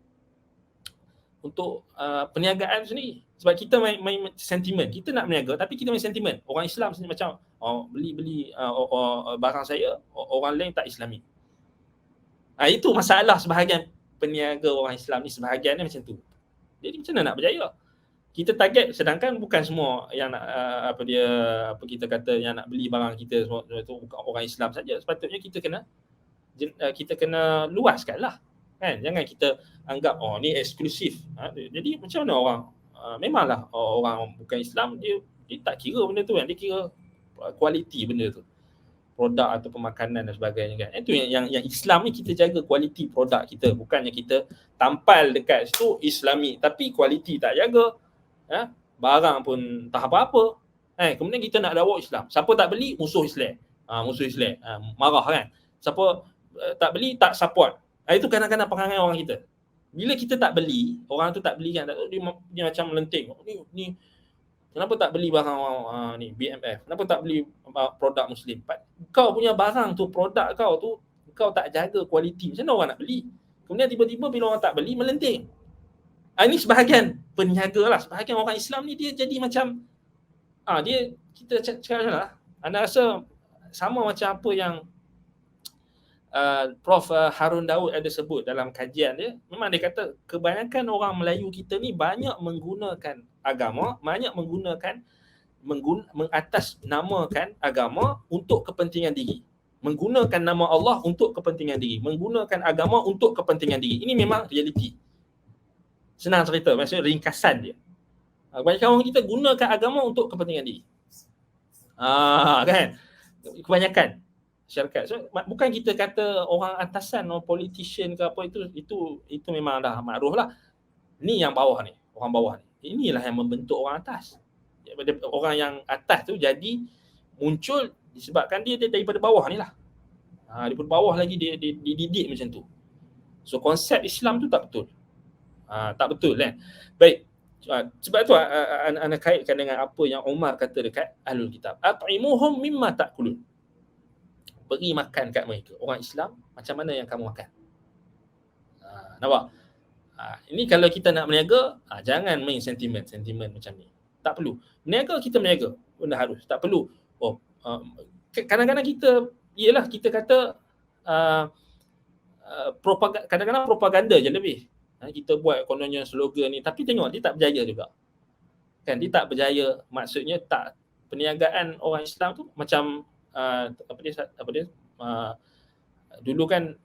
perniagaan sendiri. Sebab kita main sentimen. Kita nak berniaga tapi kita main sentimen. Orang Islam sendiri macam beli barang saya, orang lain tak Islami. Itu masalah sebahagian peniaga orang Islam ni, sebahagian ni macam tu. Jadi macam mana nak berjaya? Kita target, sedangkan bukan semua yang nak kita kata yang nak beli barang kita semua tu bukan orang Islam saja. Sepatutnya kita kena luaskanlah. Kan? Jangan kita anggap ni eksklusif. Jadi macam mana orang memanglah orang bukan Islam dia tak kira benda tu kan, dia kira kualiti benda tu, produk atau pemakanan dan sebagainya kan. Itu yang Islam ni, kita jaga kualiti produk kita, bukannya kita tampal dekat situ Islami tapi kualiti tak jaga. Barang pun tak apa-apa. Kemudian kita nak dakwah Islam. Siapa tak beli musuh Islam. Musuh Islam. Marah kan. Siapa tak beli tak support. Itu kadang-kadang perangai orang kita. Bila kita tak beli, orang tu tak beli kan, dia macam melenting. Ni kenapa tak beli barang ni BMF? Kenapa tak beli produk Muslim? Kau punya barang tu, produk kau tu, kau tak jaga kualiti. Macam mana orang nak beli? Kemudian tiba-tiba bila orang tak beli, melenting. Ini sebahagian peniaga lah. Sebahagian orang Islam ni dia jadi macam kita cakap macam lah. Anda rasa sama macam apa yang Prof Harun Daud ada sebut dalam kajian dia. Memang dia kata kebanyakan orang Melayu kita ni banyak menggunakan agama, banyak mengatasnamakan agama untuk kepentingan diri. Menggunakan nama Allah untuk kepentingan diri. Menggunakan agama untuk kepentingan diri. Ini memang realiti. Senang cerita, maksudnya ringkasan dia. Kebanyakan orang kita gunakan agama untuk kepentingan diri. Kan? Kebanyakan syarikat. So, bukan kita kata orang atasan, orang politician ke apa, itu memang dah makruh lah. Ni yang bawah ni, orang bawah ni. Inilah yang membentuk orang atas. Orang yang atas tu jadi muncul disebabkan dia daripada bawah ni lah. Daripada bawah lagi dia dididik macam tu. So konsep Islam tu tak betul. Tak betul kan. Baik. Sebab tu anda kaitkan dengan apa yang Umar kata dekat Ahlul Kitab. At'imuhum mimma ta'kulun. Beri makan kat mereka. Orang Islam, macam mana yang kamu makan? Nampak? Ini kalau kita nak berniaga, jangan main sentimen macam ni. Tak perlu. Berniaga, kita berniaga. Benda harus. Tak perlu. Kadang-kadang kita kata kadang-kadang propaganda je lebih. Kita buat kononnya slogan ni, tapi tengok dia tak berjaya juga. Kan, dia tak berjaya. Maksudnya perniagaan orang Islam tu macam dulu kan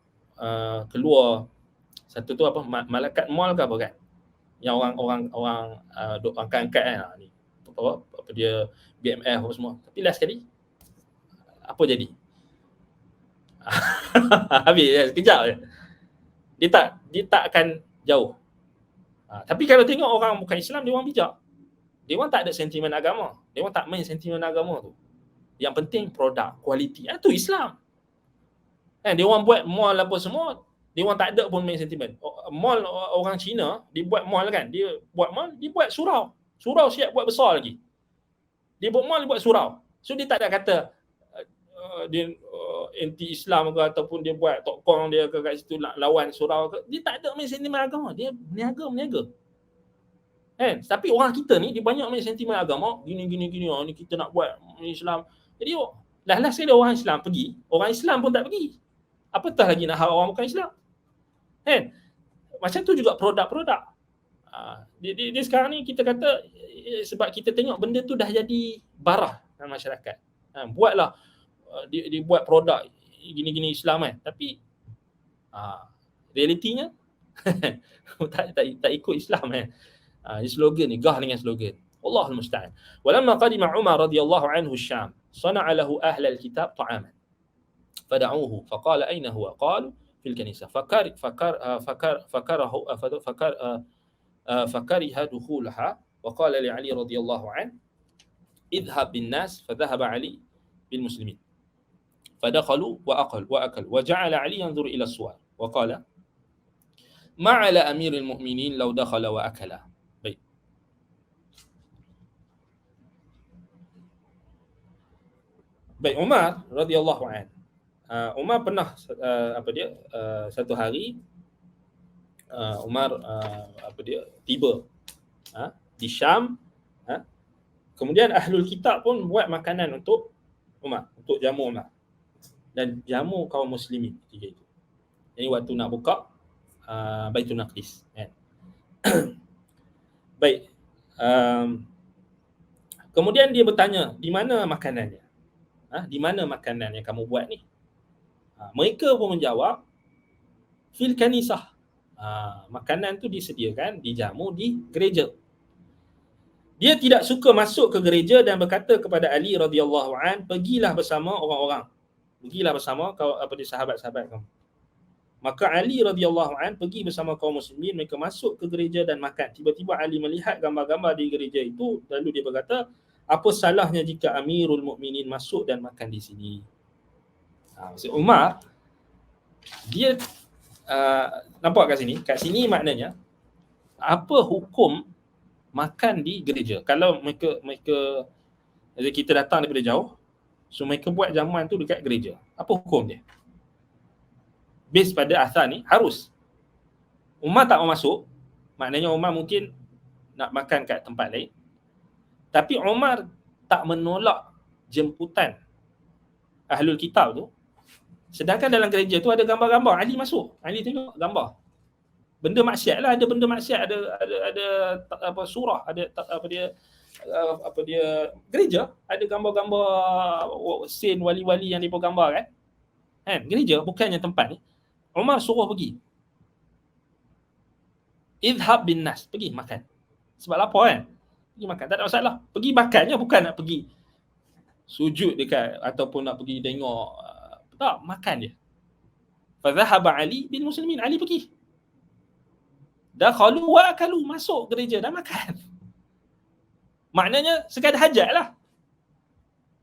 keluar satu tu Malakat Mall ke apa kan, yang orang angkat-angkat kan ni apa dia BMF apa semua, tapi last kali apa jadi? Habis sekejap je. Dia tak akan jauh. Tapi kalau tengok orang bukan Islam, dia orang bijak. Dia orang tak ada sentimen agama. Dia orang tak main sentimen agama tu. Yang penting produk, kualiti. Itu Islam. Dia orang buat mall apa semua, dia orang tak ada pun main sentimen. Mall orang Cina, dia buat mall kan. Dia buat mall, dia buat surau. Surau siap buat besar lagi. Dia buat mal, dia buat surau. So dia tak ada kata dia anti-Islam ke ataupun dia buat tokong dia ke kat situ lawan surau ke. Dia tak ada main sentimen agama. Dia meniaga. Kan? Tapi orang kita ni dia banyak main sentimen agama, gini ni kita nak buat Islam. Jadi last sekali orang Islam pergi, orang Islam pun tak pergi. Apatah lagi nak harap orang bukan Islam. Kan? Macam tu juga produk-produk. Dia sekarang ni kita kata sebab kita tengok benda tu dah jadi barah dalam masyarakat. Buatlah dia buat produk gini-gini Islam kan. Tapi realitinya tak ikut Islam kan. Slogan ni gah dengan slogan. Allahul musta'an. Walamma qadima Umar radhiyallahu anhu Syam, sana'a lahu ahlal kitab ta'aman. Fada'uhu faqala aina huwa? Qalu fil kanisa. فكره دخولها وقال لعلي رضي الله عنه اذهب بالناس فذهب علي بالمسلمين فدخلوا وأكلوا وجعل علي ينظر إلى الصور وقال ما على أمير المؤمنين لو دخل وأكل. Baik, Umar radhiyallahu anhu. Umar pernah satu hari Umar tiba di Syam, kemudian ahlul kitab pun buat makanan untuk Umar, untuk jamu Umar dan jamu kaum muslimin ketika itu. Jadi waktu nak buka Baitul Maqdis kan. Baik, kemudian dia bertanya, di mana makanannya? Di mana makanan yang kamu buat ni? Mereka pun menjawab, fil kanisah. Makanan tu disediakan, dijamu di gereja. Dia tidak suka masuk ke gereja dan berkata kepada Ali radhiyallahu an, pergilah bersama orang-orang. Pergilah bersama sahabat-sahabat kamu. Maka Ali radhiyallahu an pergi bersama kaum muslimin, mereka masuk ke gereja dan makan. Tiba-tiba Ali melihat gambar-gambar di gereja itu, lalu dia berkata, apa salahnya jika Amirul Mukminin masuk dan makan di sini? Maksud Umar, dia nampak kat sini? Kat sini maknanya apa hukum makan di gereja? Kalau mereka kita datang daripada jauh, so mereka buat jamuan tu dekat gereja. Apa hukum dia? Based pada asal ni harus. Umar tak mau masuk, maknanya Umar mungkin nak makan kat tempat lain. Tapi Umar tak menolak jemputan ahlul kitab tu. Sedangkan dalam gereja tu ada gambar-gambar. Ali masuk. Ali tengok gambar. Benda maksiat lah, ada benda maksiat, ada apa surah, ada apa dia gereja, ada gambar-gambar saint wali-wali yang depa gambar kan. Kan? Gereja bukannya tempat ni. Umar suruh pergi. Idhab bin nas, pergi makan. Sebab lapar kan? Pergi makan, tak ada masalah. Pergi makannya bukan nak pergi sujud dekat ataupun nak pergi tengok. Tak, makan je. Fadhahaba Ali bin muslimin, Ali pergi. Dakhalu wa akalu, masuk gereja dan makan. Maknanya sekadar hajat lah.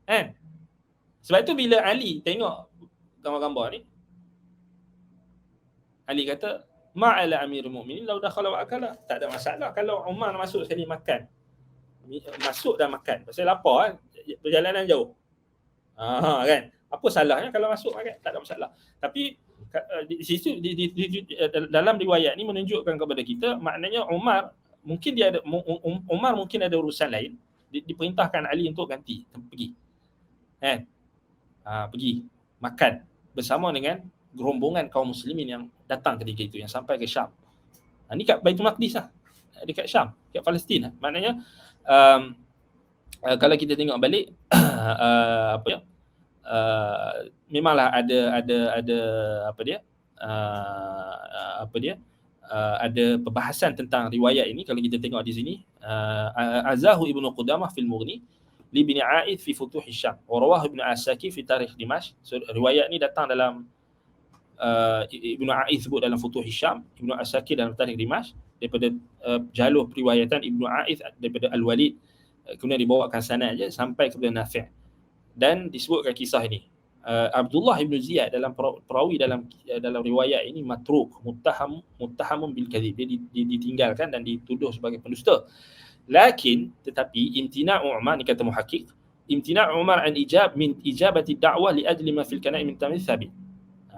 Kan? Sebab itu bila Ali tengok gambar-gambar ni, Ali kata, ma'ala amirul mu'minin law dakhala wa akala. Tak ada masalah kalau Umar masuk sekali makan. Masuk dan makan. Pasal lapar kan, perjalanan jauh. Kan? Apa salahnya kalau masuk makan? Tak ada masalah. Tapi di situ dalam riwayat ni menunjukkan kepada kita, maknanya Umar mungkin ada urusan lain, diperintahkan Ali untuk ganti, pergi. Kan? Pergi makan bersama dengan gerombongan kaum muslimin yang datang ketika itu, yang sampai ke Syam. Ni kat Baitul Maqdis lah, dekat Syam, dekat Palestin lah. Maknanya kalau kita tengok balik memanglah ada ada perbahasan tentang riwayat ini. Kalau kita tengok di sini, Azahu Ibnu Qudamah fil Mughni li Ibn A'id fi Futuh Syam wa rawahu Ibn Asakir fi Tarikh Dimashq. So, riwayat ni datang dalam Ibn A'id sebut dalam Futuh Syam, Ibn Asakir dalam Tarikh Dimashq, daripada jalur periwayatan Ibn A'id daripada Al-Walid, kemudian dibawakan sanad je sampai kepada Nafi', dan disebutkan kisah ini. Abdullah ibn Ziyad dalam perawi dalam riwayat ini matruk, muttahamun bil kadhib, dia ditinggalkan dan dituduh sebagai pendusta. Tetapi imtina'u Umar, ni kata muhakkik, imtina'u Umar an ijabati da'wah li ajli ma fil kana'i min tamyiz thabit.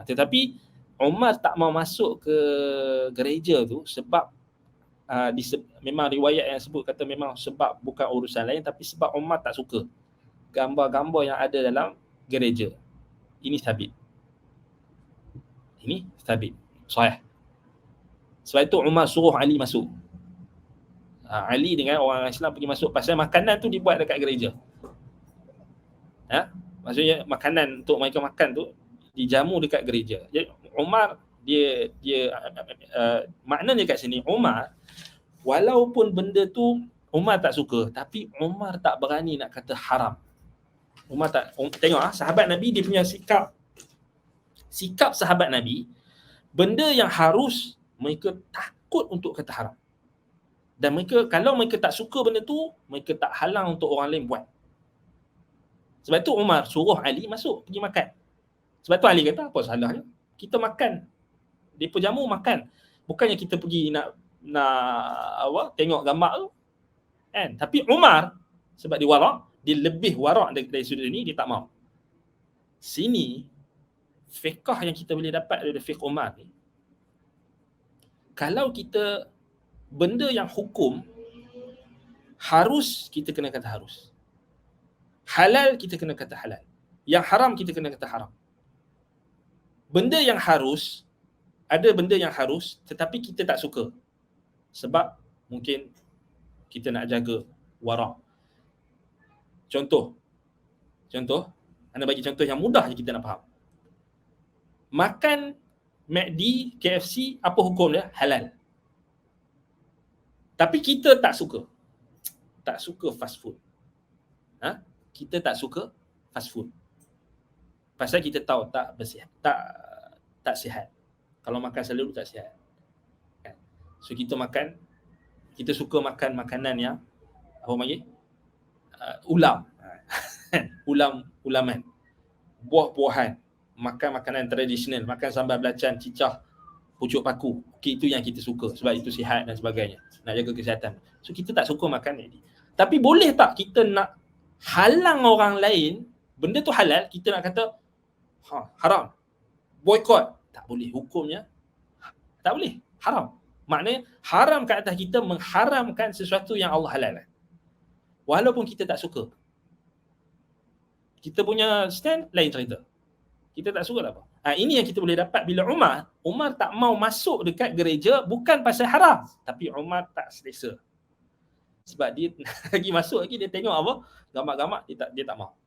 Tetapi Umar tak mau masuk ke gereja tu sebab memang riwayat yang sebut kata memang sebab bukan urusan lain, tapi sebab Umar tak suka gambar-gambar yang ada dalam gereja. Ini sabit. Sahih. Sebab itu Umar suruh Ali masuk. Ali dengan orang Islam pergi masuk pasal makanan tu dibuat dekat gereja. Maksudnya makanan untuk mereka makan tu dijamu dekat gereja. Jadi Umar dia maknanya kat sini Umar walaupun benda tu Umar tak suka, tapi Umar tak berani nak kata haram. Umar tak tengok sahabat Nabi dia punya sikap sahabat Nabi, benda yang harus mereka takut untuk kata haram. Dan mereka kalau mereka tak suka benda tu, mereka tak halang untuk orang lain buat. Sebab tu Umar suruh Ali masuk pergi makan. Sebab tu Ali kata apa salahnya? Kita makan. Depa jamu makan. Bukannya kita pergi nak tengok gambar tu. Kan? Tapi Umar sebab dia warak, dia lebih warak dari sudut ini, dia tak mau. Sini fiqh yang kita boleh dapat dari fiqh Umar ni. Kalau kita benda yang hukum harus, kita kena kata harus. Halal kita kena kata halal. Yang haram kita kena kata haram. Benda yang harus, ada benda yang harus tetapi kita tak suka. Sebab mungkin kita nak jaga warak. Contoh, anda bagi contoh yang mudah je kita nak faham. Makan McD, KFC, apa hukum dia? Halal. Tapi kita tak suka. Tak suka fast food. Kita tak suka fast food. Pasal kita tahu tak bersihat, tak sihat. Kalau makan selalu tak sihat. So kita suka makan makanan yang apa panggil? Ulam. Ulaman. Buah-buahan. Makan makanan tradisional, makan sambal belacan, cicah, pucuk paku. Okay, itu yang kita suka sebab itu sihat dan sebagainya. Nak jaga kesihatan. So kita tak suka makan ni. Tapi boleh tak kita nak halang orang lain, benda tu halal, kita nak kata haram, boykot? Tak boleh, hukumnya tak boleh, haram. Maknanya haram kat atas kita mengharamkan sesuatu yang Allah halalkan. Walaupun kita tak suka. Kita punya stand lain cerita. Kita tak suka apa. Ini yang kita boleh dapat bila Umar tak mau masuk dekat gereja bukan pasal haram, tapi Umar tak selesa. Sebab dia lagi masuk lagi, dia tengok apa? Gambar-gambar, dia tak mau.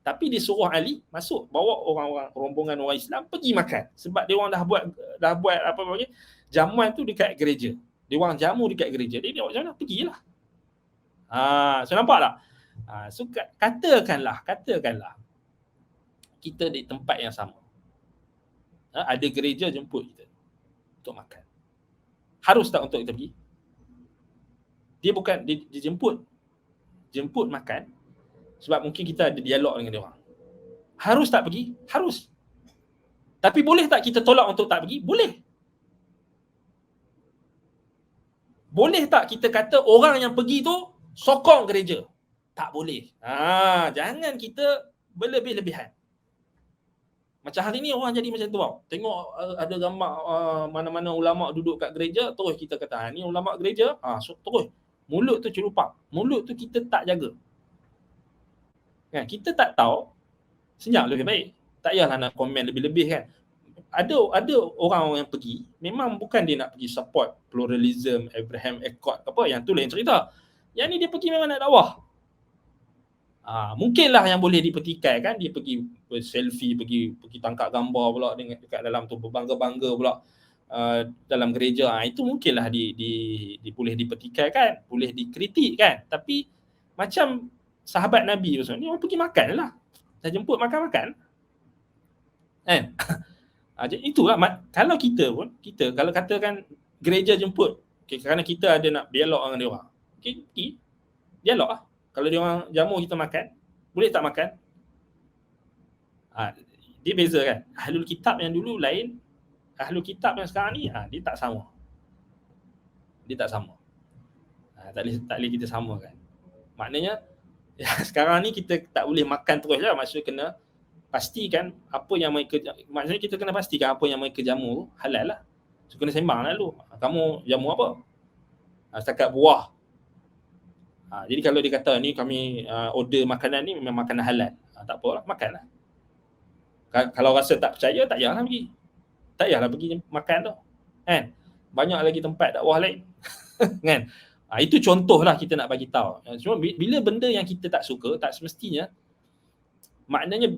Tapi dia suruh Ali masuk, bawa orang-orang rombongan orang Islam pergi makan. Sebab dia orang dah buat apa panggil jamuan tu dekat gereja. Dia orang jamu dekat gereja. Dia macam mana? Pergilah. So nampak tak? So katakanlah kita di tempat yang sama. Ada gereja jemput kita untuk makan. Harus tak untuk kita pergi? Dia bukan dia jemput makan sebab mungkin kita ada dialog dengan dia orang. Harus tak pergi? Harus. Tapi boleh tak kita tolak untuk tak pergi? Boleh. Boleh tak kita kata orang yang pergi tu sokong gereja? Tak boleh. Jangan kita berlebih-lebihan. Macam hari ni orang jadi macam tu tau. Tengok ada gambar mana-mana ulama duduk kat gereja, terus kita kata ni ulama gereja, so terus mulut tu celupak. Mulut tu kita tak jaga. Kan, kita tak tahu, senyap lebih baik. Tak payahlah nak komen lebih-lebih kan. Ada orang yang pergi, memang bukan dia nak pergi support pluralism, Abraham Accord apa, yang tu lain cerita. Yang ni dia pergi memang nak dakwah. Mungkinlah yang boleh dipetikai kan, dia pergi selfie, pergi tangkap gambar pula dengan dekat dalam tu, berbangga-bangga pula dalam gereja. Itu mungkinlah di boleh dipetikai kan, boleh dikritik kan. Tapi macam sahabat Nabi ni orang pergi makan lah. Dah jemput makan-makan kan. Jadi itulah kalau kita kalau katakan gereja jemput, kerana kita ada nak dialog dengan dia orang, pergi dialog lah. Kalau dia orang jamu kita makan, boleh tak makan? Dia beza kan. Ahlul kitab yang dulu lain, ahlul kitab yang sekarang ni dia tak sama. Tak boleh kita samakan. Maknanya sekarang ni kita tak boleh makan terus lah. Maksudnya kena pastikan apa yang mereka, maksudnya kita kena pastikan apa yang mereka jamu halal lah. So kena sembang lah dulu. Kamu jamu apa? Setakat buah. Jadi kalau dia kata ni kami order makanan ni memang makanan halal. Tak apalah, makanlah. Kalau rasa tak percaya, tak payahlah pergi. Tak payahlah pergi makan tu. Kan? Banyak lagi tempat dakwah lain. Kan? Itu contohlah kita nak bagi tahu. Cuma bila benda yang kita tak suka, tak semestinya, maknanya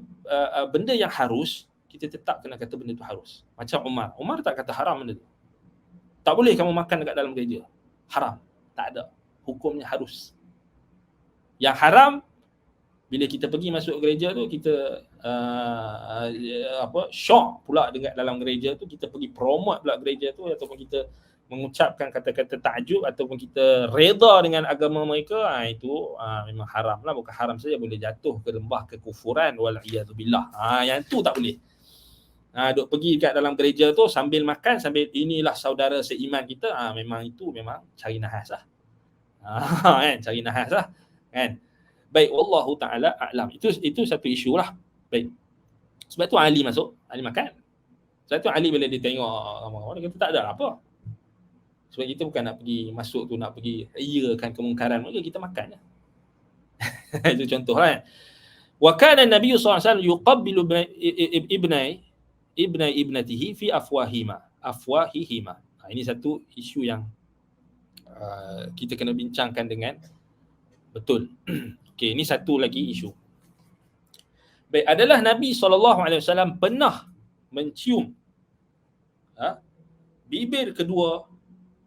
benda yang harus, kita tetap kena kata benda tu harus. Macam Umar tak kata haram benda tu. Tak boleh kamu makan dekat dalam gereja. Haram. Tak ada. Hukumnya harus. Yang haram, bila kita pergi masuk gereja tu, kita syok pula dekat dalam gereja tu, kita pergi promote pula gereja tu, ataupun kita mengucapkan kata-kata takjub, ataupun kita reda dengan agama mereka, itu memang haram lah. Bukan haram saja, boleh jatuh ke lembah kekufuran, wal'iyadzubillah. Yang tu tak boleh. Duk pergi dekat dalam gereja tu sambil makan, sambil inilah saudara seiman kita, memang itu memang cari nahas lah. Kan, cari nahas lah. Kan? Baik, wallahu ta'ala a'lam. Itu satu isu lah. Baik. Sebab tu Ali masuk, Ali makan. Sebab tu Ali bila dia tengok dia kata tak ada apa. Sebab kita bukan nak pergi masuk tu, nak pergi iakan kemungkaran mereka, kita makan. Itu contoh lah. Wa kana Nabi SAW yuqabbilu ibnatihi fi afwahihima. Ini satu isu yang kita kena bincangkan dengan betul. Okey, ini satu lagi isu. Baik, adalah Nabi SAW pernah mencium bibir kedua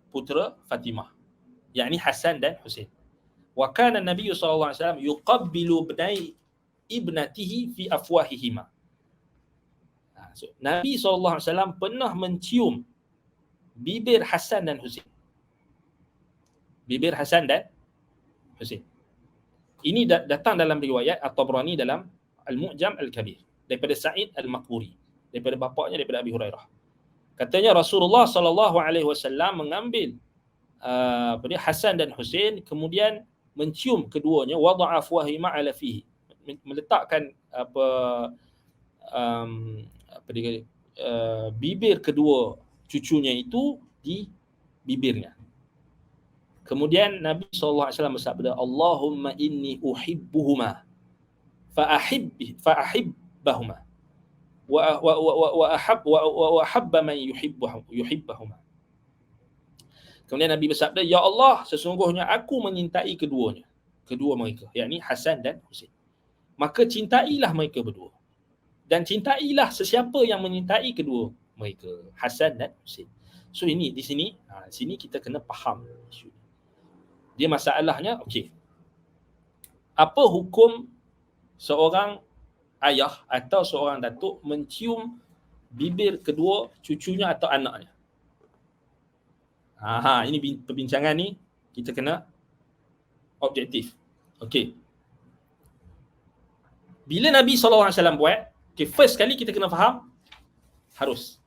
putera Fatimah, yakni Hasan dan Husain. Wa kana Nabi SAW yuqabbilu ibnatihi fi afwahihima. So, Nabi SAW pernah mencium bibir Hasan dan Husain. Bibir Hasan dan Husain. Ini datang dalam riwayat At-Tabrani dalam Al-Mu'jam Al-Kabir daripada Sa'id Al-Maqburi, daripada bapaknya, daripada Abi Hurairah. Katanya Rasulullah SAW mengambil Hasan dan Husain, kemudian mencium keduanya, wada'a afwahima ala fihi, meletakkan bibir kedua cucunya itu di bibirnya. Kemudian Nabi SAW bersabda, Allahumma inni uhibbuhuma fa'ahibbahuma wa ahabba man yuhibbahuma. Kemudian Nabi bersabda, ya Allah, sesungguhnya aku menyintai kedua mereka, yakni Hasan dan Husain. Maka cintailah mereka berdua. Dan cintailah sesiapa yang menyintai kedua mereka, Hasan dan Husain. So ini di sini kita kena faham isu. Dia masalahnya, okey. Apa hukum seorang ayah atau seorang datuk mencium bibir kedua cucunya atau anaknya? Ini perbincangan ni kita kena objektif. Okey. Bila Nabi SAW buat, first kali kita kena faham, harus.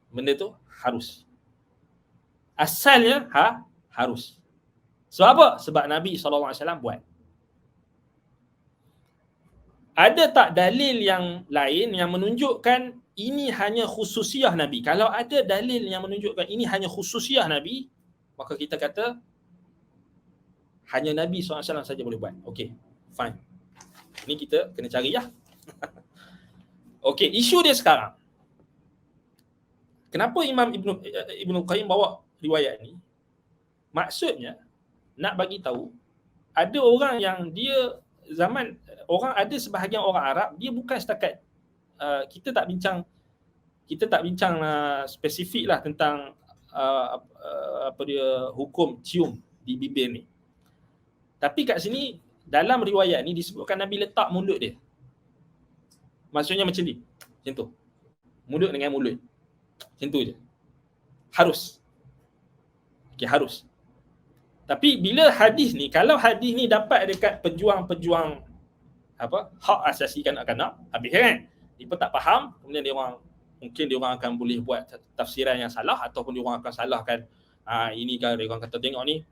Benda tu harus. Asalnya harus. Sebab apa? Sebab Nabi SAW buat. Ada tak dalil yang lain yang menunjukkan ini hanya khususiah Nabi? Kalau ada dalil yang menunjukkan ini hanya khususiah Nabi, maka kita kata hanya Nabi SAW saja boleh buat. Okey, fine. Ini kita kena cari lah. Okey, isu dia sekarang. Kenapa Imam Ibn Qayyim bawa riwayat ni? Maksudnya, nak bagi tahu, ada orang yang dia ada sebahagian orang Arab, dia bukan setakat kita tak bincang spesifik lah tentang hukum cium di bibir ni. Tapi kat sini dalam riwayat ni disebutkan Nabi letak mulut dia. Maksudnya macam ni. Macam tu. Mulut dengan mulut. Macam tu je. Harus. Okey, harus. Tapi bila hadis ni, kalau hadis ni dapat dekat pejuang-pejuang hak asasi kanak-kanak, habis kan? Dia tak faham, kemudian mungkin dia orang akan boleh buat tafsiran yang salah, ataupun dia orang akan salahkan ini kan dia orang kata tengok ni,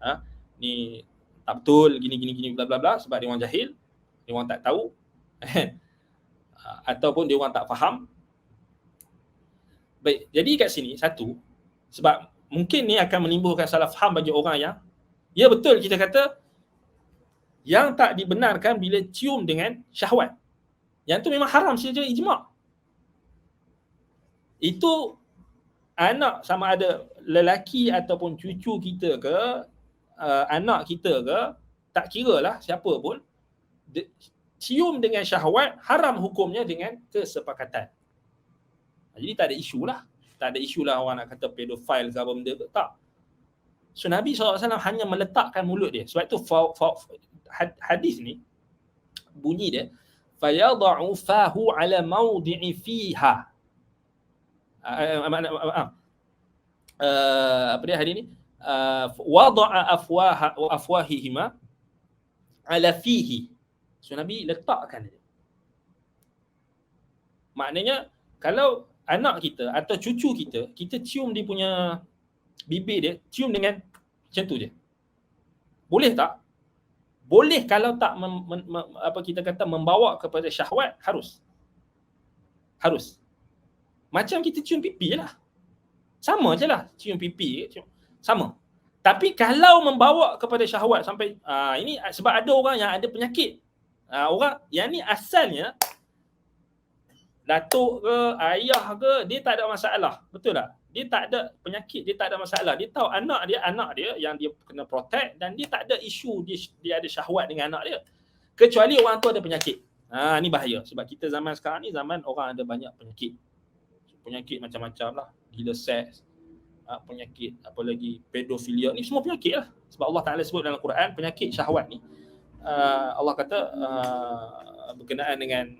ni tak betul, gini bla bla bla, sebab dia orang jahil, dia orang tak tahu ataupun dia orang tak faham. Baik, jadi kat sini satu, sebab mungkin ni akan menimbulkan salah faham bagi orang yang, ya betul kita kata yang tak dibenarkan bila cium dengan syahwat. Yang tu memang haram secara ijma'. Itu anak sama ada lelaki ataupun cucu kita ke, anak kita ke, tak kira lah siapa pun, cium dengan syahwat haram hukumnya dengan kesepakatan. Jadi tak ada isu lah. Tak ada isu lah orang nak kata pedofil ke apa benda ke. Tak. So Nabi SAW hanya meletakkan mulut dia. Sebab tu hadis ni bunyi dia, fayada'u fahu ala mawdi'i fiha. Apa dia hadis ni? Wada'a afwahihima ala fihi. So Nabi letakkan dia. Maknanya kalau anak kita atau cucu kita, kita cium dia punya bibir dia, cium dengan macam tu je. Boleh tak? Boleh kalau tak apa kita kata membawa kepada syahwat, harus. Harus. Macam kita cium pipi je lah. Sama je lah, cium pipi, sama. Tapi kalau membawa kepada syahwat sampai ini sebab ada orang yang ada penyakit. Orang yang ni asalnya datuk ke, ayah ke, dia tak ada masalah. Betul tak? Dia tak ada penyakit, dia tak ada masalah. Dia tahu anak dia yang dia kena protect dan dia tak ada isu dia ada syahwat dengan anak dia. Kecuali orang tu ada penyakit. Ni bahaya sebab kita zaman sekarang ni zaman orang ada banyak penyakit. Penyakit macam-macam lah. Gila seks, penyakit apa lagi, pedofilia, ni semua penyakit lah. Sebab Allah Ta'ala sebut dalam Quran penyakit syahwat ni. Allah kata berkenaan dengan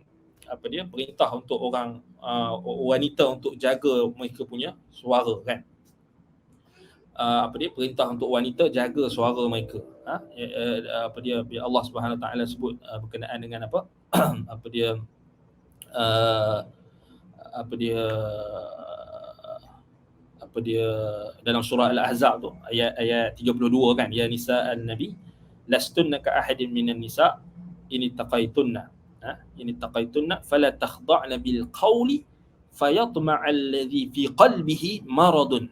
apa dia, perintah untuk orang wanita untuk jaga mereka punya suara kan. Apa dia, perintah untuk wanita jaga suara mereka. Apa dia, Allah Subhanahu Wa Taala sebut berkenaan dengan apa apa dia dalam surah Al-Ahzab tu ayat 32 kan, ya nisa an-nabi lastunna ka ahadin minan nisa in taqaitunna fala takhda'na bil qawli fayatma'a alladhi fi qalbihi maradun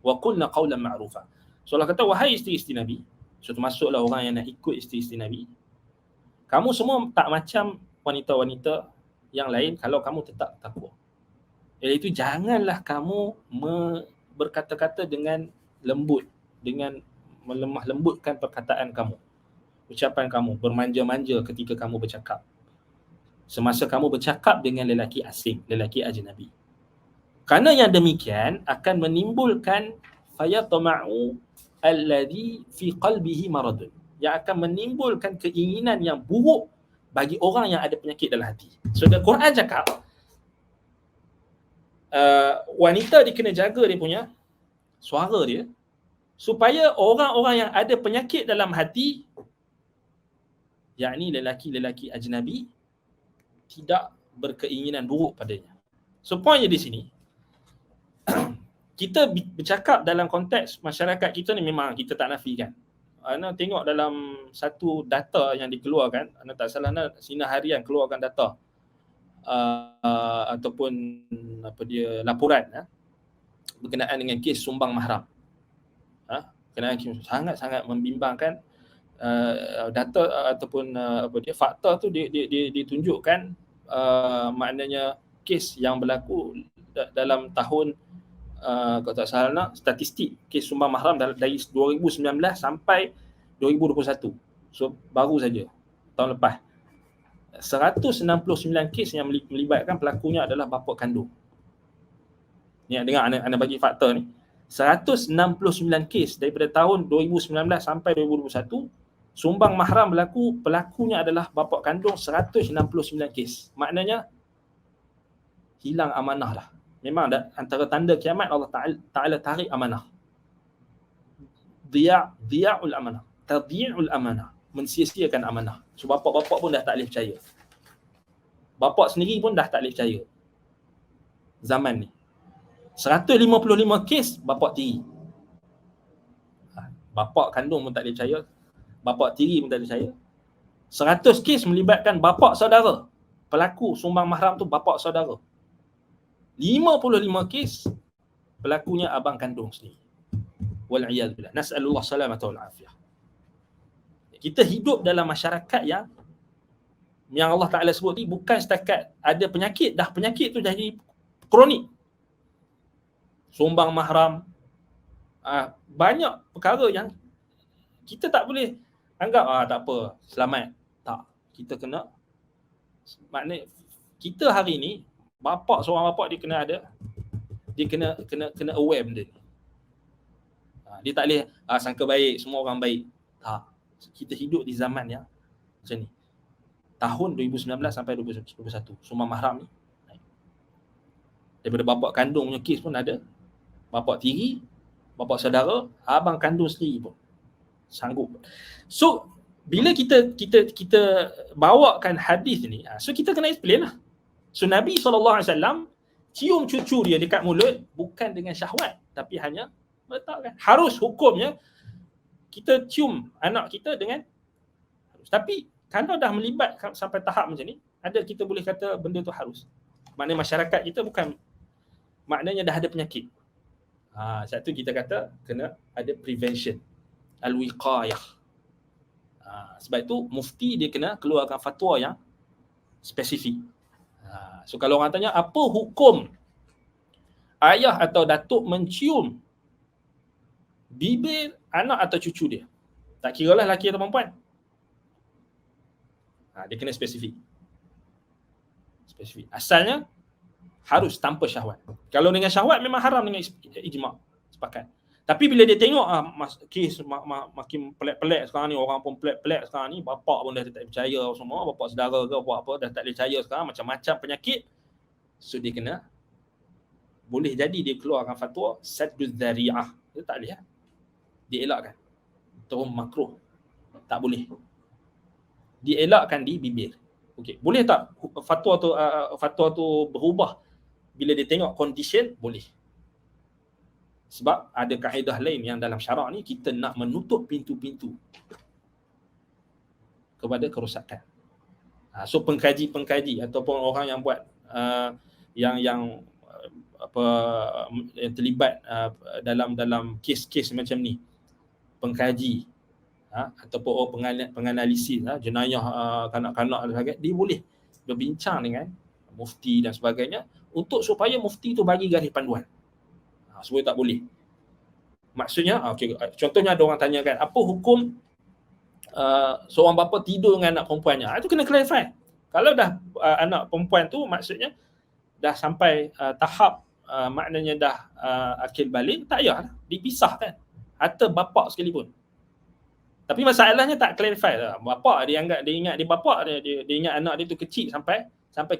wa qulna qawlan ma'rufa. So Allah kata, wahai isteri-isteri Nabi, so termasuklah orang yang nak ikut isteri-isteri Nabi, kamu semua tak macam wanita-wanita yang lain kalau kamu tetap takwa. Iaitu janganlah kamu berkata-kata dengan lembut, dengan melemah lembutkan perkataan kamu, ucapan kamu, bermanja-manja ketika kamu bercakap. Semasa kamu bercakap dengan lelaki asing, lelaki ajnabi. Kerana yang demikian akan menimbulkan fayatama'u alladhi fi qalbihi maradun, yang akan menimbulkan keinginan yang buruk bagi orang yang ada penyakit dalam hati. So the Quran cakap wanita dia kena jaga dia punya suara dia supaya orang-orang yang ada penyakit dalam hati, yakni lelaki-lelaki ajnabi, tidak berkeinginan buruk padanya. So poinnya di sini, kita bercakap dalam konteks masyarakat kita ni, memang kita tak nafikan. Ana tengok dalam satu data yang dikeluarkan, ana tak salah Sinar Harian keluarkan data ataupun apa dia, laporan berkenaan dengan kes sumbang mahram. Berkenaan kes sangat-sangat membimbangkan. Data ataupun apa dia, fakta tu ditunjukkan, maknanya kes yang berlaku dalam tahun kalau tak salah statistik kes sumbang mahram dari 2019 sampai 2021. So baru saja tahun lepas. 169 kes yang melibatkan pelakunya adalah bapa kandung. Ni dengar anda bagi fakta ni. 169 kes daripada tahun 2019 sampai 2021, sumbang mahram berlaku, pelakunya adalah bapa kandung. 169 kes. Maknanya hilang amanah lah. Memang antara tanda kiamat Allah Ta'ala tarik amanah. Dhiya'ul amanah. Tadhi'ul amanah. Mensia-siakan amanah. So bapak-bapak pun dah tak boleh percaya. Bapak sendiri pun dah tak boleh percaya. Zaman ni. 155 kes bapak tiri. Bapak kandung pun tak boleh percaya, bapak tiri pun tak boleh percaya. 100 kes melibatkan bapak saudara. Pelaku sumbang mahram tu bapak saudara. 55 kes pelakunya abang kandung sendiri. Wal'iyad billah. Nas'alullah salamata wal afiyah. Kita hidup dalam masyarakat yang Allah Ta'ala sebut ni bukan setakat ada penyakit, dah penyakit tu jadi kronik. Sumbang mahram, banyak perkara yang kita tak boleh anggap tak apa, selamat. Tak, kita kena, maknanya kita hari ni seorang bapak dia kena ada, dia kena aware benda ni. Dia tak boleh sangka baik, semua orang baik. Tak, kita hidup di zaman yang macam ni. Tahun 2019 sampai 2021 sumbang mahram ni, daripada bapak kandung punya kes pun ada, bapak tiri, bapak saudara, abang kandung sendiri pun sanggup. So bila kita bawakan hadis ni, so kita kena explain lah. So Nabi SAW cium cucu dia dekat mulut bukan dengan syahwat, tapi hanya meletakkan. Harus hukumnya kita cium anak kita dengan harus. Tapi kalau dah melibat sampai tahap macam ni, ada kita boleh kata benda tu harus. Maknanya masyarakat kita bukan, maknanya dah ada penyakit. Satu kita kata kena ada prevention, al-wiqayah. Sebab itu mufti dia kena keluarkan fatwa yang spesifik. So kalau orang tanya apa hukum ayah atau datuk mencium bibir anak atau cucu dia, tak kira lah lelaki atau perempuan, dia kena spesifik. Asalnya harus tanpa syahwat. Kalau dengan syahwat memang haram dengan ijma', sepakat. Tapi bila dia tengok kes makin pelik-pelik sekarang ni, orang pun pelik-pelik sekarang ni, bapak pun dah tak percaya semua, bapak saudara ke apa dah tak boleh percaya sekarang, macam-macam penyakit. So dia kena, boleh jadi dia keluarkan fatwa sadduz dzari'ah. Dia tak boleh, dia elakkan. Terus makruh, tak boleh. Dielakkan di bibir. Okey, boleh tak fatwa tu berubah bila dia tengok condition? Boleh. Sebab ada kaedah lain yang dalam syarak ni kita nak menutup pintu-pintu kepada kerosakan. So pengkaji ataupun orang yang buat yang terlibat dalam kes-kes macam ni, pengkaji ataupun penganalisis jenayah kanak-kanak dan sebagainya, dia boleh berbincang dengan mufti dan sebagainya untuk supaya mufti tu bagi garis panduan. Supaya tak boleh. Maksudnya, contohnya ada orang tanya kan, apa hukum seorang bapa tidur dengan anak perempuannya? Itu kena clarify. Kalau dah anak perempuan tu maksudnya dah sampai tahap maknanya dah akil balik, tak payah dipisahkan. Atau bapak sekalipun. Tapi masalahnya tak clarify lah. Bapak dia ingat dia bapak dia ingat anak dia tu kecil sampai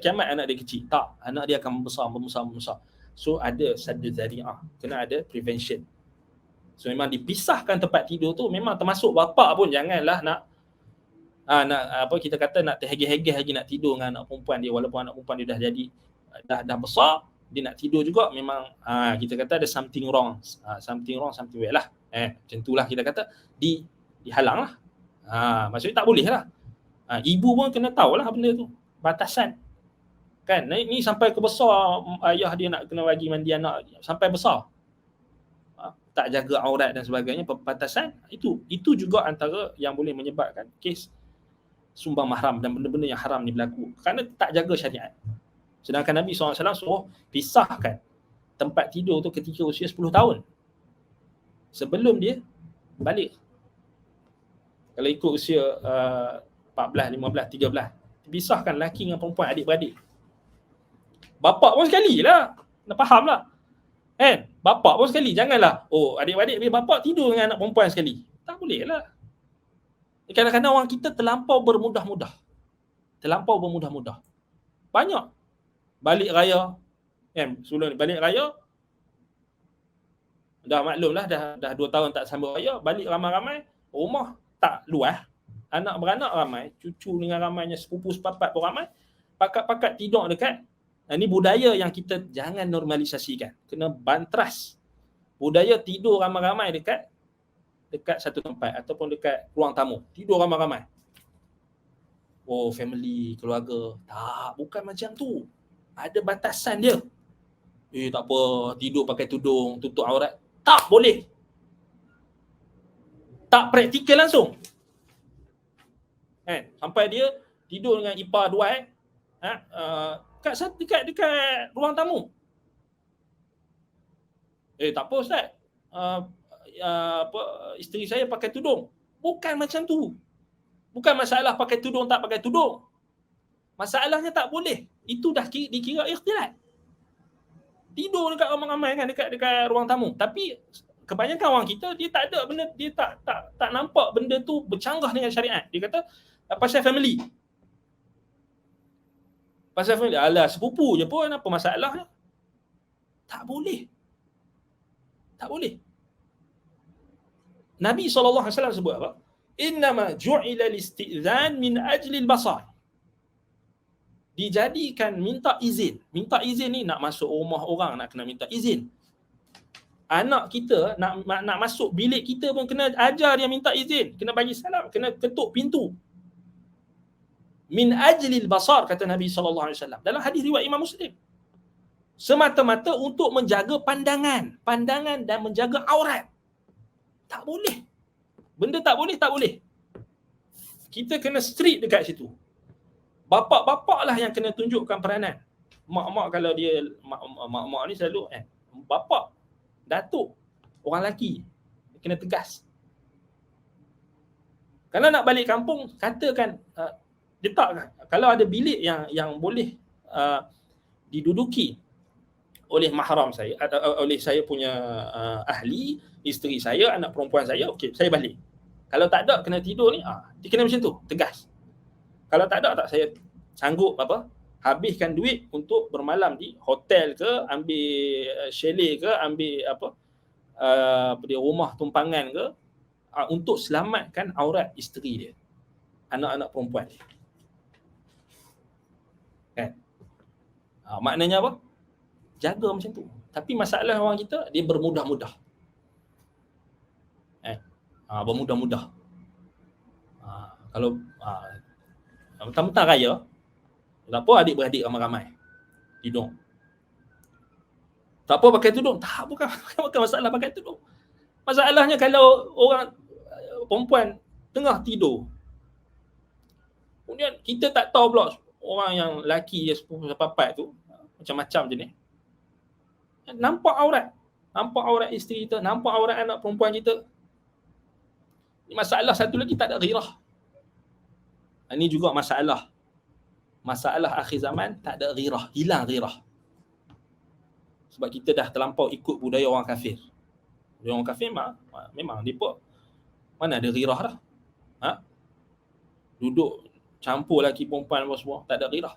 kiamat anak dia kecil. Tak, anak dia akan membesar. So ada sadduz dzari'ah, kena ada prevention. So memang dipisahkan tempat tidur tu, memang termasuk bapak pun janganlah nak kita kata nak terhegeh-hegeh lagi nak tidur dengan anak perempuan dia, walaupun anak perempuan dia dah jadi dah besar, dia nak tidur juga, memang kita kata ada something wrong, something well lah. Macam itulah kita kata dihalang lah. Maksudnya tak boleh lah. Ibu pun kena tahu lah benda tu, batasan. Kan, ni sampai ke besar, ayah dia nak kena bagi mandi anak sampai besar. Tak jaga aurat dan sebagainya, batasan. Itu juga antara yang boleh menyebabkan kes sumbang mahram dan benda-benda yang haram ni berlaku. Kerana tak jaga syariat. Sedangkan Nabi SAW suruh pisahkan tempat tidur tu ketika usia 10 tahun. Sebelum dia balik. Kalau ikut usia 14, 15, 13, pisahkan lelaki dengan perempuan, adik-beradik. Bapak pun sekali lah, nak faham lah. Bapak pun sekali, janganlah adik-beradik bila bapak tidur dengan anak perempuan sekali. Tak boleh lah. Kadang-kadang orang kita terlampau bermudah-mudah. Banyak. Balik raya, sebelum ni balik raya, dah maklum lah, dah 2 tahun tak sambung raya, balik ramai-ramai, rumah tak luas, anak beranak ramai, cucu dengan ramainya, sepupu sepapat pun ramai, pakat-pakat tidur dekat. Ini budaya yang kita jangan normalisasikan. Kena bantras. Budaya tidur ramai-ramai dekat dekat satu tempat ataupun dekat ruang tamu, tidur ramai-ramai. Oh, family, keluarga. Tak, bukan macam tu. Ada batasan dia. Tak apa, tidur pakai tudung, tutup aurat. Tak boleh. Tak praktikal langsung. Sampai dia tidur dengan ipar duai dekat ruang tamu. Tak apa Ustaz. Isteri saya pakai tudung. Bukan macam tu. Bukan masalah pakai tudung tak pakai tudung. Masalahnya tak boleh. Itu dah dikira ikhtilat. Tidur dekat ramai-ramai kan, dekat ruang tamu. Tapi kebanyakan orang kita dia tak ada benda, dia tak nampak benda tu bercanggah dengan syariat. Dia kata pasal family. Pasal family, alah sepupu je pun, apa masalahnya? Tak boleh. Tak boleh. Nabi SAW sebut apa? Innama ju'ila al-istizan min ajli al-basar. Dijadikan minta izin. Minta izin ni nak masuk rumah orang nak kena minta izin. Anak kita nak masuk bilik kita pun kena ajar dia minta izin, kena bagi salam, kena ketuk pintu. Min ajli al-basar, kata Nabi SAW dalam hadis riwayat Imam Muslim. Semata-mata untuk menjaga pandangan dan menjaga aurat. Tak boleh. Benda tak boleh. Kita kena strict dekat situ. Bapak-bapak lah yang kena tunjukkan peranan. Mak-mak kalau dia, mak-mak ni selalu bapak, datuk, orang lelaki, kena tegas. Kalau nak balik kampung, katakan, letakkan. Kalau ada bilik yang boleh diduduki oleh mahram saya, oleh saya punya ahli, isteri saya, anak perempuan saya, okey, saya balik. Kalau tak ada, kena tidur ni, dia kena macam tu, tegas. Kalau tak ada, tak saya sanggup habiskan duit untuk bermalam di hotel ke, ambil chalet ke, ambil dia rumah tumpangan ke, untuk selamatkan aurat isteri dia, anak-anak perempuan dia. Kan? Maknanya apa? Jaga macam tu. Tapi masalah orang kita, dia bermudah-mudah. Bermudah-mudah. Kalau mentang-mentang raya, tak apa adik-beradik ramai-ramai hidung. Tak apa pakai tudung. Tak, bukan masalah pakai tudung. Masalahnya kalau orang perempuan tengah tidur, kemudian kita tak tahu pula orang yang lelaki yang sepapat tu macam-macam jenis, nampak aurat isteri kita, nampak aurat anak perempuan kita. Masalah satu lagi, tak ada ghirah. Ini juga masalah akhir zaman, tak ada ghirah, hilang ghirah. Sebab kita dah terlampau ikut budaya orang kafir. Budaya orang kafir memang depa mana ada ghirah dah. Duduk campur lelaki perempuan apa semua, tak ada ghirah.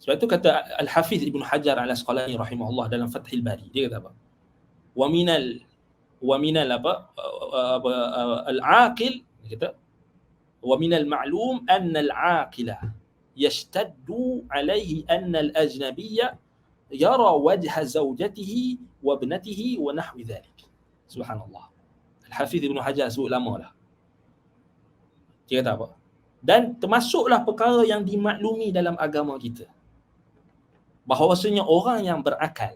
Sebab itu kata Al-Hafiz Ibn Hajar Al-Asqalani rahimahullah dalam Fathul Bari, dia kata apa? Wa minal al-aqil, dia kata wa minal ma'lum anna al-aqila yashtaddu alayhi anna al-ajnabiyya yara wajha zawjatihi wa ibnatihi wa nahwi dhalik. Subhanallah. Al-Hafiz Ibn Hajar sebut lama dah. Dia kata apa? Dan termasuklah perkara yang dimaklumi dalam agama kita, bahawasanya orang yang berakal,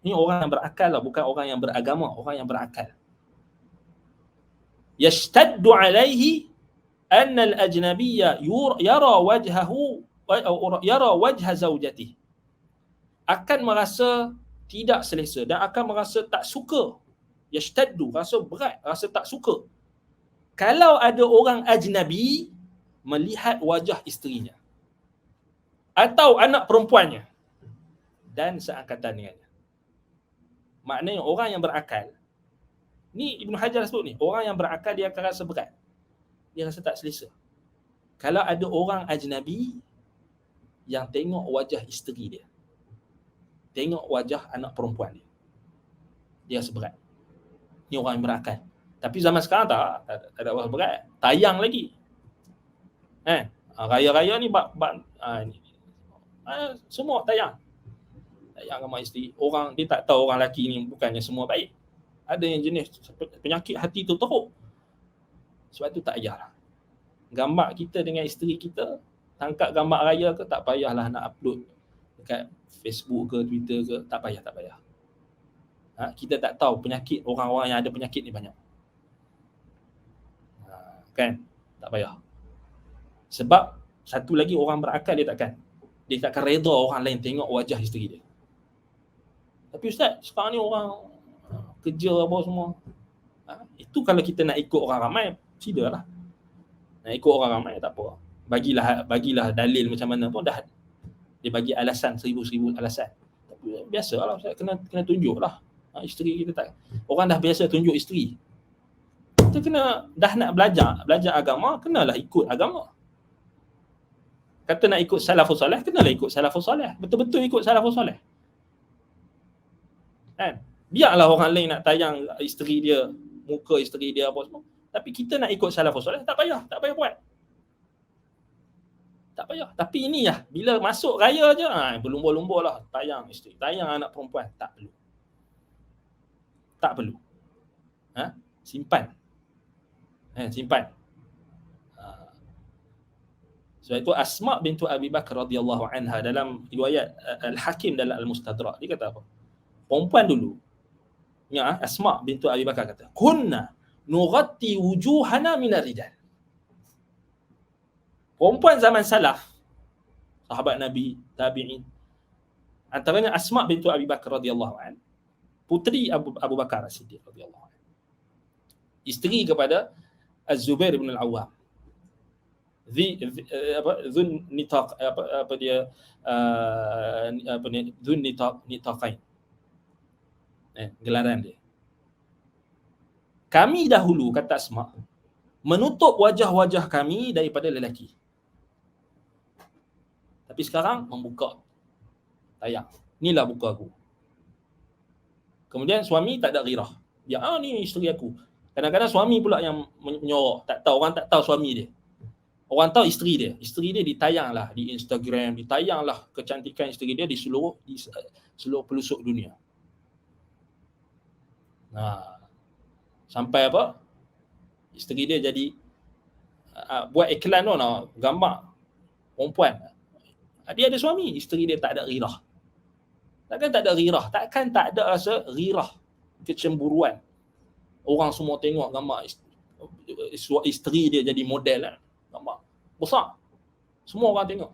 ini orang yang berakal lah, bukan orang yang beragama, orang yang berakal. Yashtaddu alaihi anna al-ajnabiyya yara wajha zawjatihi, akan merasa tidak selesa dan akan merasa tak suka. Yashtaddu, rasa berat, rasa tak suka kalau ada orang ajnabi melihat wajah isterinya atau anak perempuannya dan seangkatan dengannya. Maknanya orang yang berakal, ni Ibn Hajar sebut ni, orang yang berakal dia akan rasa berat, dia rasa tak selesa kalau ada orang ajnabi yang tengok wajah isteri dia, tengok wajah anak perempuan dia, dia rasa berat. Ni orang yang berakal. Tapi zaman sekarang tak ada rasa berat, tayang lagi. Raya-raya ni semua tayang ramai isteri. Orang dia tak tahu orang lelaki ni bukannya semua baik. Ada yang jenis penyakit hati tu teruk. Sebab tu tak payahlah. Gambar kita dengan isteri kita, tangkap gambar raya ke, tak payahlah nak upload dekat Facebook ke Twitter ke, tak payah. Kita tak tahu penyakit orang-orang yang ada penyakit ni banyak. Kan? Tak payah. Sebab satu lagi, orang berakal dia takkan reda orang lain tengok wajah isteri dia. Tapi ustaz, sekarang ni orang kerja apa semua. Itu kalau kita nak ikut orang ramai, sidalah. Nak ikut orang ramai tak apa. Bagilah dalil macam mana pun dah. Dia bagi alasan, seribu alasan. Tapi biasalah ustaz, kena tunjuklah. Isteri kita tak. Orang dah biasa tunjuk isteri. Kita kena, dah nak belajar agama, kenalah ikut agama. Kata nak ikut salafus soleh, kenalah ikut salafus soleh. Betul-betul ikut salafus soleh. Kan? Biarlah orang lain nak tayang isteri dia, muka isteri dia apa semua. Tapi kita nak ikut salafus soleh, tak payah buat. Tak payah. Tapi ini lah, bila masuk raya je, berlumba-lumba lah tayang isteri, tayang anak perempuan. Tak perlu. Simpan. Simpan. Sebab itu Asma bintu Abi Bakar radhiyallahu anha dalam riwayat Al-Hakim dalam Al-Mustadrak, dia kata apa? Perempuan dulu, Asma bintu Abi Bakar kata, kunna nughatti wujuhana minar rijal. Perempuan zaman salaf, sahabat Nabi, tabi'in, antaranya Asma bintu Abi Bakar radhiyallahu anha, puteri Abu Bakar As-Siddiq radhiyallahu anhu, isteri kepada Az-Zubair bin Al-Awwam, Dhun nitaq, Dhun nitaqain, gelaran dia. Kami dahulu, kata Asma, menutup wajah-wajah kami daripada lelaki. Tapi sekarang membuka, tayang. Inilah buka aku. Kemudian suami tak ada ghirah. Dia, ni isteri aku. Kadang-kadang suami pula yang menyorok. Orang tak tahu suami dia. Orang tahu isteri dia. Isteri dia ditayanglah di Instagram, ditayanglah kecantikan isteri dia di seluruh pelosok dunia. Sampai apa? Isteri dia jadi buat iklan tu, gambar perempuan. Dia ada suami, isteri dia tak ada ghirah. Takkan tak ada ghirah, takkan tak ada rasa ghirah, kecemburuan. Orang semua tengok gambar isteri dia jadi model, gambar besar. Semua orang tengok.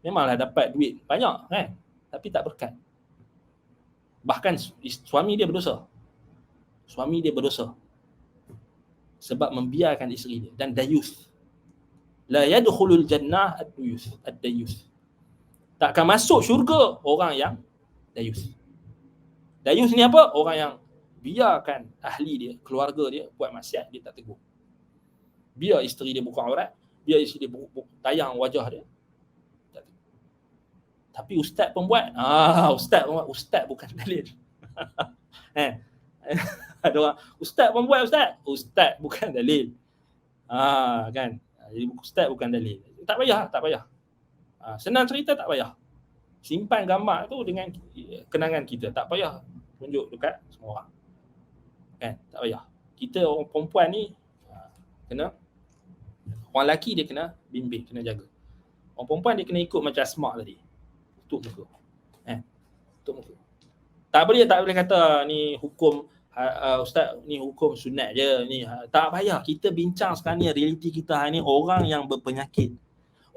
Memanglah dapat duit banyak kan, tapi tak berkat. Bahkan suami dia berdosa. Suami dia berdosa sebab membiarkan isteri dia, dan dayuth. La yadkhulul jannah ad-dayuth. Takkan masuk syurga orang yang dayuth. Dayuth ni apa? Orang yang biarkan ahli dia, keluarga dia buat maksiat, dia tak tegur. Biar isteri dia buka aurat, biar isteri dia tayang wajah dia. Tapi ustaz pun buat. Ustaz bukan dalil. Ada orang, ustaz pun buat, ustaz bukan dalil. Kan? Jadi ustaz bukan dalil. Tak payah. Senang cerita, tak payah. Simpan gambar tu dengan kenangan kita. Tak payah tunjuk dekat semua orang. Kan? Tak payah. Kita orang perempuan ni kena, orang lelaki dia kena bimbing, kena jaga. Orang perempuan dia kena ikut macam Asma tadi. Tutup muka. Tutup muka. Tak boleh kata ni hukum ustaz, ni hukum sunat je ni. Tak payah. Kita bincang sekarang ni, realiti kita hari ni, orang yang berpenyakit.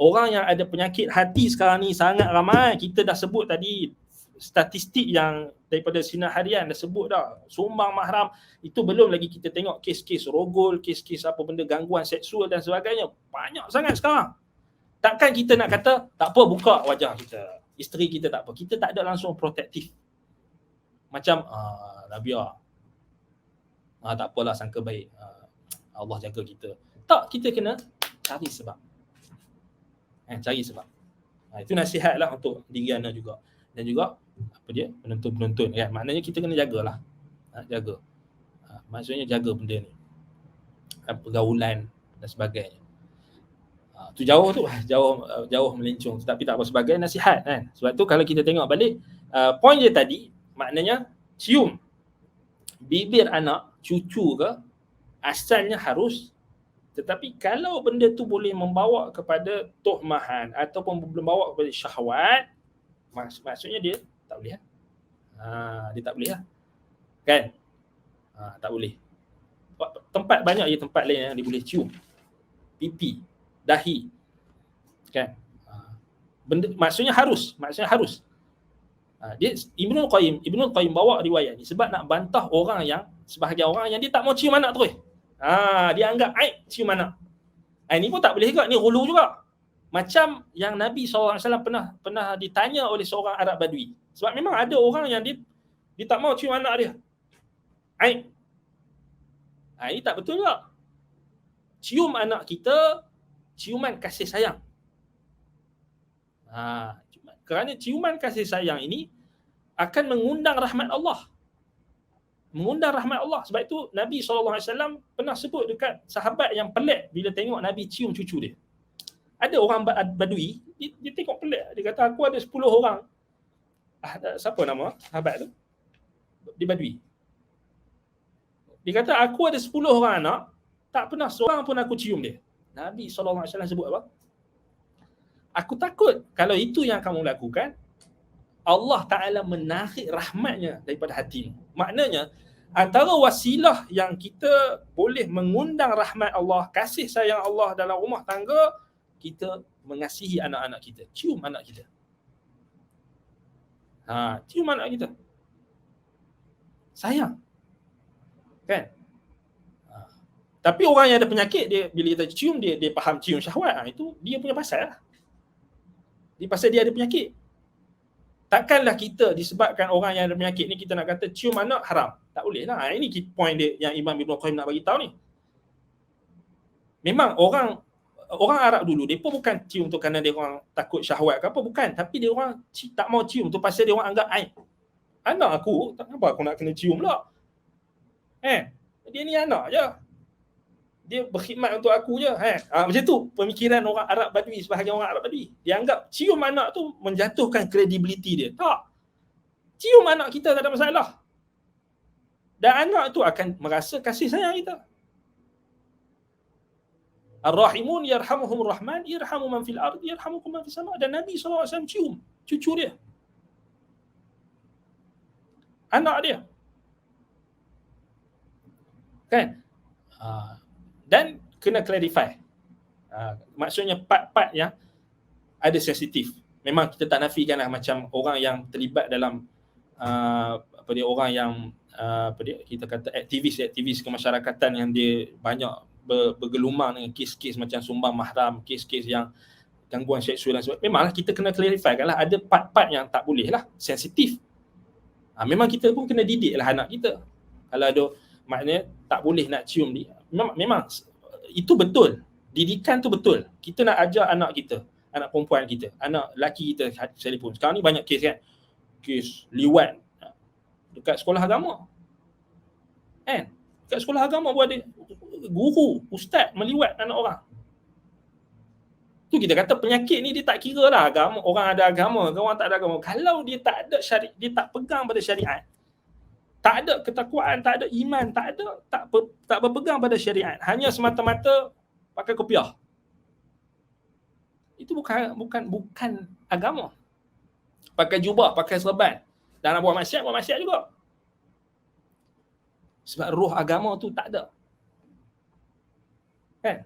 Orang yang ada penyakit hati sekarang ni sangat ramai. Kita dah sebut tadi statistik yang daripada Sinar Harian dah sebut dah. Sumbang mahram, itu belum lagi kita tengok kes-kes rogol, kes-kes apa benda gangguan seksual dan sebagainya. Banyak sangat sekarang. Takkan kita nak kata tak apa, buka wajah kita, isteri kita tak apa. Kita tak ada langsung protektif. Macam biar tak apalah, sangka baik, Allah jaga kita. Tak, kita kena cari sebab. Cari sebab. Itu nasihatlah untuk diri anda juga. Dan juga penonton-penonton kan. Maknanya kita kena jagalah. Jaga. Maksudnya jaga benda ni. Pergaulan dan sebagainya. Tu jauh melencong, tapi tak apa, sebagai nasihat kan. Sebab tu kalau kita tengok balik poin dia tadi, maknanya cium. bibir anak, cucu ke, asalnya harus. Tetapi kalau benda tu boleh membawa kepada tuhmahan ataupun membawa kepada syahwat, maksudnya dia tak boleh. Dia tak boleh lah. Kan? Tak boleh. Tempat banyak je tempat lain yang dia boleh cium. Pipi, dahi. Kan? Benda, maksudnya harus. Dia Ibnul Qayyim bawa riwayat ni sebab nak bantah orang yang, sebahagian orang yang dia tak mau cium anak terus. Dia anggap aib cium anak. Ini pun tak boleh juga, ni hulu juga. Macam yang Nabi SAW pernah ditanya oleh seorang Arab Badui. Sebab memang ada orang yang dia tak mau cium anak dia. Aib. Ini tak betul juga. Cium anak kita, ciuman kasih sayang. Kerana ciuman kasih sayang ini akan mengundang rahmat Allah. Mengundang rahmat Allah. Sebab itu Nabi SAW pernah sebut dekat sahabat yang pelik bila tengok Nabi cium cucu dia. Ada orang Badui, dia tengok pelik. Dia kata, aku ada 10 orang. Siapa nama sahabat tu? Dia Badui. Dia kata, aku ada 10 orang anak, tak pernah seorang pun aku cium dia. Nabi SAW sebut apa? Aku takut kalau itu yang kamu lakukan, Allah Ta'ala menarik rahmatnya daripada hatimu. Maknanya, antara wasilah yang kita boleh mengundang rahmat Allah, kasih sayang Allah dalam rumah tangga, kita mengasihi anak-anak kita. Cium anak kita. Cium anak kita. Sayang. Kan? Tapi orang yang ada penyakit, dia bila kita cium dia faham cium syahwat, itu dia punya pasal lah. Dia pasal dia ada penyakit. Takkanlah kita disebabkan orang yang ada penyakit ni kita nak kata cium anak haram. Tak boleh lah. Ini point dia yang Imam Ibn Qayyim nak bagi tahu ni. Memang orang Arab dulu, dia pun bukan cium tu kerana dia orang takut syahwat ke apa, bukan. Tapi dia orang tak mau cium tu pasal dia orang anggap aib. Anak aku, kenapa aku nak kena cium pula? Dia ni anak je. Dia berkhidmat untuk aku je. Macam tu pemikiran orang Arab Badui, sebahagian orang Arab Badui. Dia anggap cium anak tu menjatuhkan kredibiliti dia. Tak. Cium anak kita tak ada masalah. Dan anak tu akan merasa kasih sayang kita. Ar-Rahimun yarhamuhumur Rahman, yarhamu man fil ardi, yarhamukum man fis sama. Dan Nabi SAW cium cucu dia. Anak dia. Kan? Dan kena clarify. Maksudnya part-part yang ada sensitif. Memang kita tak nafikanlah macam orang yang terlibat dalam orang yang kita kata aktivis kemasyarakatan yang dia banyak bergelumang dengan kes-kes macam sumbang mahram, kes-kes yang gangguan seksual dan sebagainya. Memanglah kita kena clarify kan lah, ada part-part yang tak boleh lah, sensitif. Memang kita pun kena didik lah anak kita. Kalau ada maknanya tak boleh nak cium dia. Memang itu betul. Didikan tu betul. Kita nak ajar anak kita, anak perempuan kita, anak lelaki kita sekalipun. Sekarang ni banyak kes kan. Kes liwat dekat sekolah agama. Kan? Dekat sekolah agama pun ada guru, ustaz meliwat anak orang. Tu kita kata penyakit ni dia tak kira lah agama, orang ada agama ke orang tak ada agama. Kalau dia tak ada syariat, dia tak pegang pada syariat, tak ada ketakwaan, tak ada iman, tak berpegang pada syariat, hanya semata-mata pakai kopiah, itu bukan agama. Pakai jubah, pakai serban, dan nak buat maksiat juga. Sebab roh agama tu tak ada. Kan?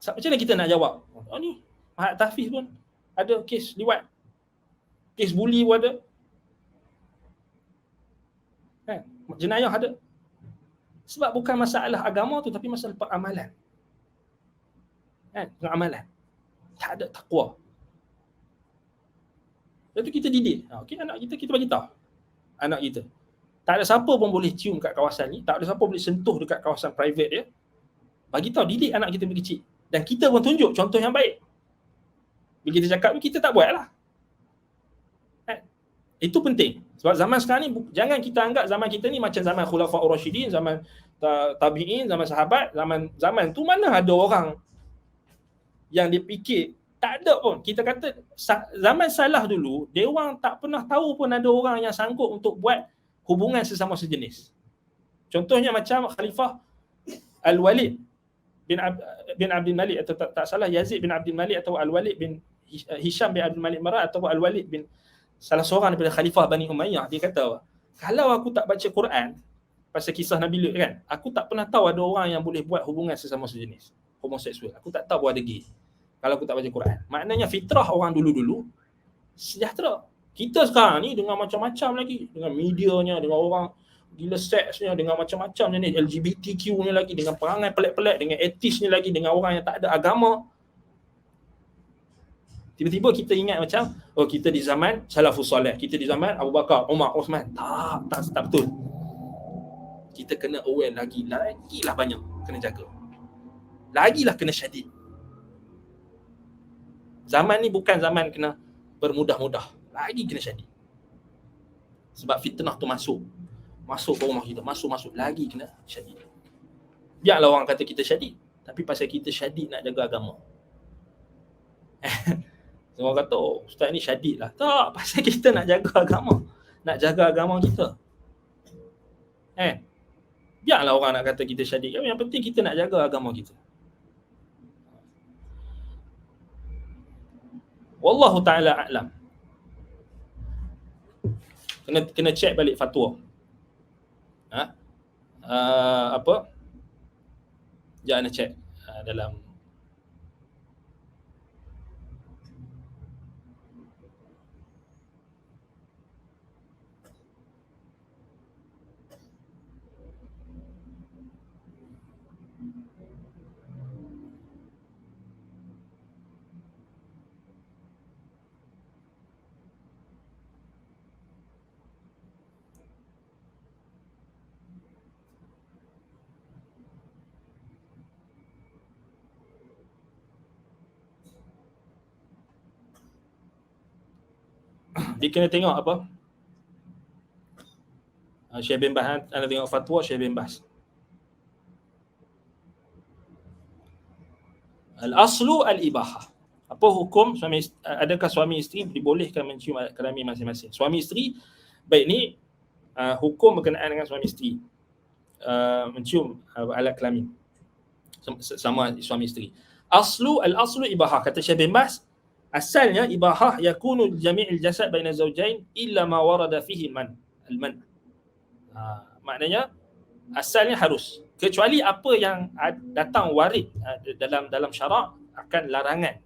Macam mana kita nak jawab? Ni Mahat Tahfiz pun ada kes liwat, kes buli pun ada. Kan? Jenayah ada. Sebab bukan masalah agama tu, tapi masalah peramalan. Kan? Peramalan. Tak ada takwa. Lepas tu kita didik. Okey, anak kita bagi tahu. Anak kita. Tak ada siapa pun boleh cium kat kawasan ni, tak ada siapa boleh sentuh dekat kawasan private dia. Bagi tahu, didik anak kita kecil. Dan kita pun tunjuk contoh yang baik. Bila kita cakap tu, kita tak buat lah. Itu penting. Sebab zaman sekarang ni, jangan kita anggap zaman kita ni macam zaman Khulafaur Rasyidin, zaman tabi'in, zaman sahabat. Zaman tu mana ada orang yang dia fikir, tak ada pun. Kita kata zaman salaf dulu, dia orang tak pernah tahu pun ada orang yang sanggup untuk buat hubungan sesama sejenis. Contohnya macam Khalifah Al-Walid bin Abdul Malik, atau tak salah Yazid bin Abdul Malik, atau Al-Walid bin Hisham bin Abdul Malik Marah, atau Al-Walid bin salah seorang daripada Khalifah Bani Umayyah. Dia kata, kalau aku tak baca Quran pasal kisah Nabi Lut kan, aku tak pernah tahu ada orang yang boleh buat hubungan sesama sejenis, homoseksual. Aku tak tahu ada gay kalau aku tak baca Quran. Maknanya fitrah orang dulu-dulu sejahtera. Kita sekarang ni dengan macam-macam lagi, dengan medianya, dengan orang gila seksnya, dengan macam-macam ni, LGBTQ ni lagi, dengan perangai pelik-pelik, dengan etis ni lagi, dengan orang yang tak ada agama. Tiba-tiba kita ingat macam, oh kita di zaman salafus soleh, kita di zaman Abu Bakar, Umar, Osman. Tak betul. Kita kena aware lagilah banyak kena jaga. Lagilah kena syadid. Zaman ni bukan zaman kena bermudah-mudah, lagi kena syadid. Sebab fitnah tu masuk ke rumah kita, masuk lagi kena syadid. Biarlah orang kata kita syadid, tapi pasal kita syadid nak jaga agama. Semua kata, oh ustaz ni syadid lah. Tak, pasal kita nak jaga agama. Nak jaga agama kita. Biarlah orang nak kata kita syadid. Yang penting kita nak jaga agama kita. Wallahu ta'ala a'lam. Kena check balik fatwa. Apa? Jangan check dalam dia kena tengok apa? Syekh bin Baz, anda tengok fatwa Syekh bin Baz. Al-aslu al-ibahah. Apa hukum adakah suami isteri dibolehkan mencium alat kelamin masing-masing? Suami isteri, baik ni hukum berkenaan dengan suami isteri mencium alat kelamin sama suami isteri. Al-aslu ibahah, kata Syekh bin Baz, asalnya ibahah yakunu jami'il jasad baina zawjain illa ma warada fihi al-man. Maknanya asalnya harus, kecuali apa yang datang warid dalam syarak akan larangan.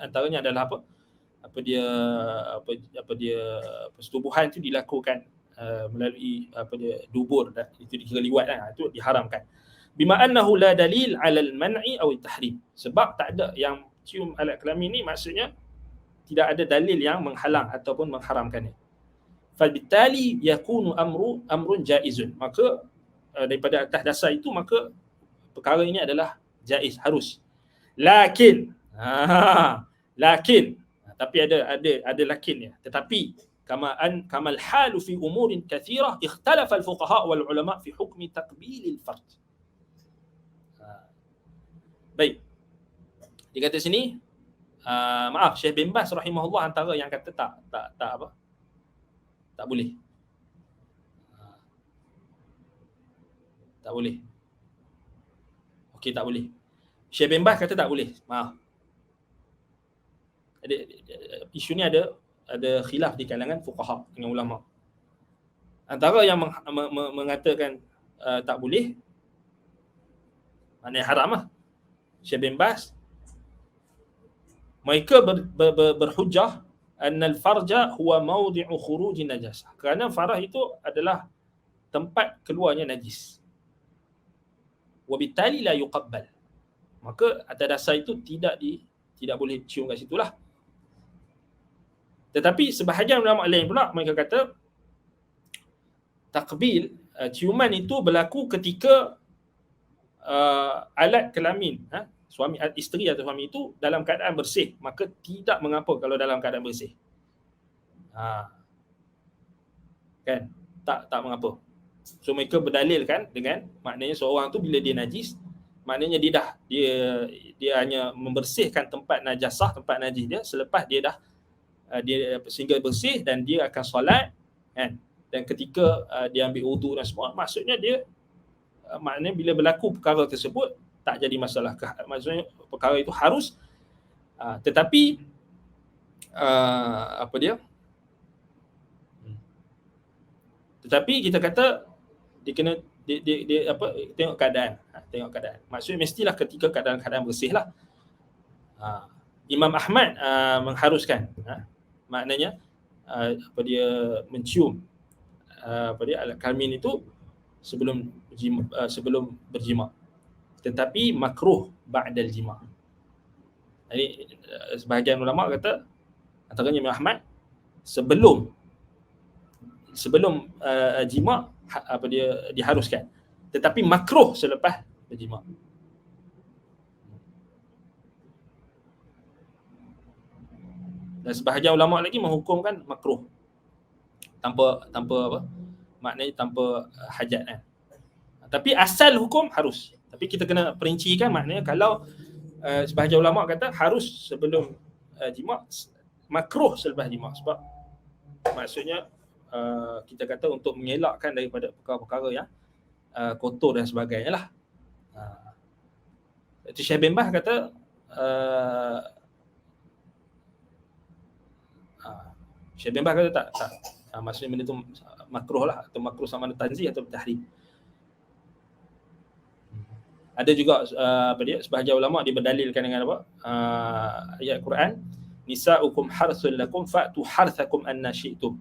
Antaranya adalah persetubuhan itu dilakukan melalui dubur, itu dikira liwat lah, itu diharamkan. Bima annahu la dalil 'ala al-man'i aw at-tahrim, sebab tak ada yang cium alat kelamin ni, maksudnya tidak ada dalil yang menghalang ataupun mengharamkannya. Fabitali yakunu amrun jaizun, maka daripada atas dasar itu maka perkara ini adalah jaiz, harus. Lakin tapi ada lakinnya, tetapi kamal halu fi umurin kathirah ikhtalafa al-fuqaha wal ulama fi hukmi taqbil al-farj. Baik, dia kata sini maaf, Syekh bin Baz rahimahullah antara yang kata tak boleh. Tak boleh. Okey, tak boleh. Syekh bin Baz kata tak boleh. Maaf. Isu ni ada khilaf di kalangan fuqaha dengan ulama. Antara yang mengatakan tak boleh, maknanya haram lah, Syekh bin Baz, mereka berhujjah anna al-farja huwa mawdi'u khuruji najasah, kerana farah itu adalah tempat keluarnya najis. Wabitali la yuqabbal, maka atas dasar itu tidak boleh cium kat situlah. Tetapi sebahagian ulama lain pula mereka kata takbil, ciuman itu berlaku ketika alat kelamin suami isteri atau suami itu dalam keadaan bersih, maka tidak mengapa kalau dalam keadaan bersih. Kan? Tak mengapa. So mereka berdalilkan dengan maknanya seorang tu bila dia najis, maknanya dia hanya membersihkan tempat najasah, tempat najis dia, selepas dia sehingga bersih dan dia akan solat, kan? dan ketika dia ambil wudu dan semua, maksudnya dia maknanya bila berlaku perkara tersebut tak jadi masalah. Maksudnya perkara itu harus, tetapi tetapi kita kata dia kena dia tengok keadaan. Tengok keadaan. Maksudnya mestilah ketika keadaan bersih lah. Imam Ahmad mengharuskan, maknanya dia mencium alat kelamin itu sebelum berjima. Tetapi makruh ba'dal jima. Jadi sebahagian ulama kata, antaranya Imam Ahmad, sebelum jima diharuskan, tetapi makruh selepas berjima. Dan sebahagian ulama lagi menghukumkan makruh tanpa maknanya tanpa hajat kan. Tapi asal hukum harus. Tapi kita kena perincikan, maknanya kalau sebahagian ulama kata harus sebelum jima, makruh selepas jima, sebab maksudnya kita kata untuk mengelakkan daripada perkara-perkara yang kotor dan sebagainya lah. Itu Syekh bin Baz kata Syekh bin Baz kata tak. Maksudnya benda tu makruh lah, atau makruh sama ada tanzih atau tahrim. Ada juga sebahagian ulama dia berdalilkan dengan ayat Quran, nisa'ukum harthul lakum fa'tu harthakum anna syi'tum.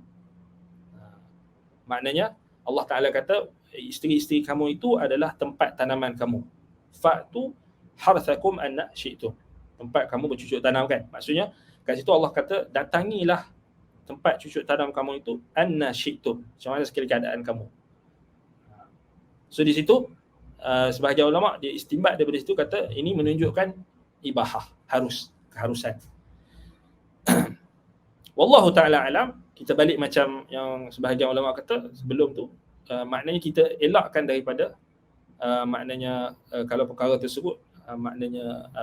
Maknanya Allah Ta'ala kata isteri-isteri kamu itu adalah tempat tanaman kamu. Fa'tu harthakum anna syi'tum. Tempat kamu bercucuk tanam kan. Maksudnya kat situ Allah kata datangilah tempat cucuk tanam kamu itu anna syi'tum, macam mana sekali keadaan kamu. So di situ sebahagian ulama dia istinbat daripada situ, kata ini menunjukkan ibahah, keharusan. Wallahu ta'ala alam. Kita balik macam yang sebahagian ulama kata sebelum tu, maknanya kita elakkan daripada maknanya kalau perkara tersebut maknanya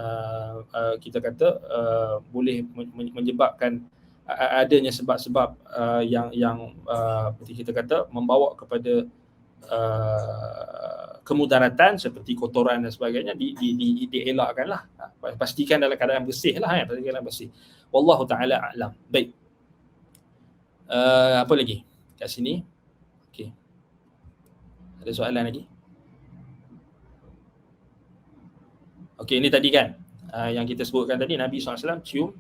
kita kata boleh menyebabkan adanya sebab-sebab yang seperti kita kata membawa kepada kemudaratan seperti kotoran dan sebagainya, dielakkanlah. Pastikan dalam keadaan bersih lah, pastikan dalam bersih. Wallahu ta'ala a'lam. Baik. Apa lagi kat sini? Okey. Ada soalan lagi? Okey, ini tadi kan yang kita sebutkan tadi, Nabi SAW cium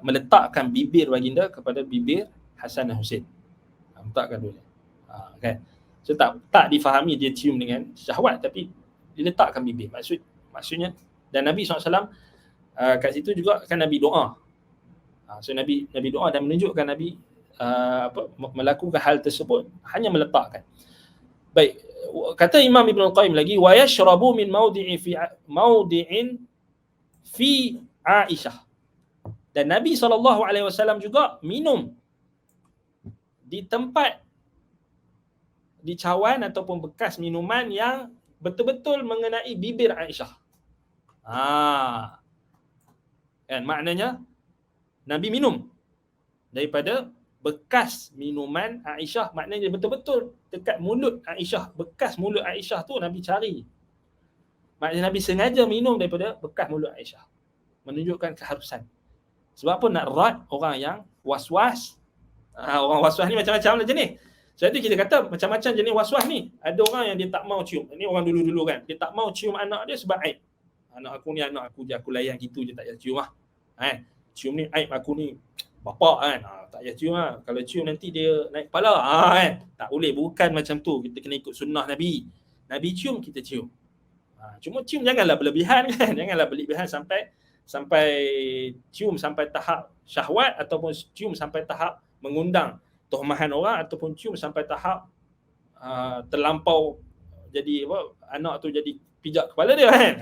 meletakkan bibir baginda kepada bibir Hasan dan Husain. Letakkan dulu. Kan? So tak difahami dia cium dengan syahwat, tapi diletakkan bibir. Maksudnya, dan Nabi SAW kat situ juga kan Nabi doa. So Nabi doa dan menunjukkan Nabi melakukan hal tersebut hanya meletakkan. Baik, kata Imam Ibn Al-Qayyim lagi, wa yashrabu min mawdi'in fi Aisyah. Dan Nabi SAW juga minum di tempat, di cawan ataupun bekas minuman yang betul-betul mengenai bibir Aisyah. Kan maknanya Nabi minum daripada bekas minuman Aisyah, maknanya betul-betul dekat mulut Aisyah, bekas mulut Aisyah tu Nabi cari. Maknanya Nabi sengaja minum daripada bekas mulut Aisyah, menunjukkan keharusan. Sebab apa? Nak rat orang yang was-was. Orang was-was ni macam-macam lah jenis. Sebab tu kita kata macam-macam jenis was-was ni. Ada orang yang dia tak mau cium. Ini orang dulu-dulu kan. Dia tak mau cium anak dia sebab aib. Anak aku ni anak aku je, aku layan gitu je, tak payah cium lah. Cium ni aib aku ni bapak kan. Tak payah cium lah. Kalau cium nanti dia naik kepala. Kan? Tak boleh. Bukan macam tu. Kita kena ikut sunnah Nabi. Nabi cium, kita cium. Cuma cium janganlah berlebihan kan. Janganlah berlebihan sampai cium sampai tahap syahwat, ataupun cium sampai tahap mengundang tohmahan orang, ataupun cium sampai tahap terlampau jadi anak tu jadi pijak kepala dia kan.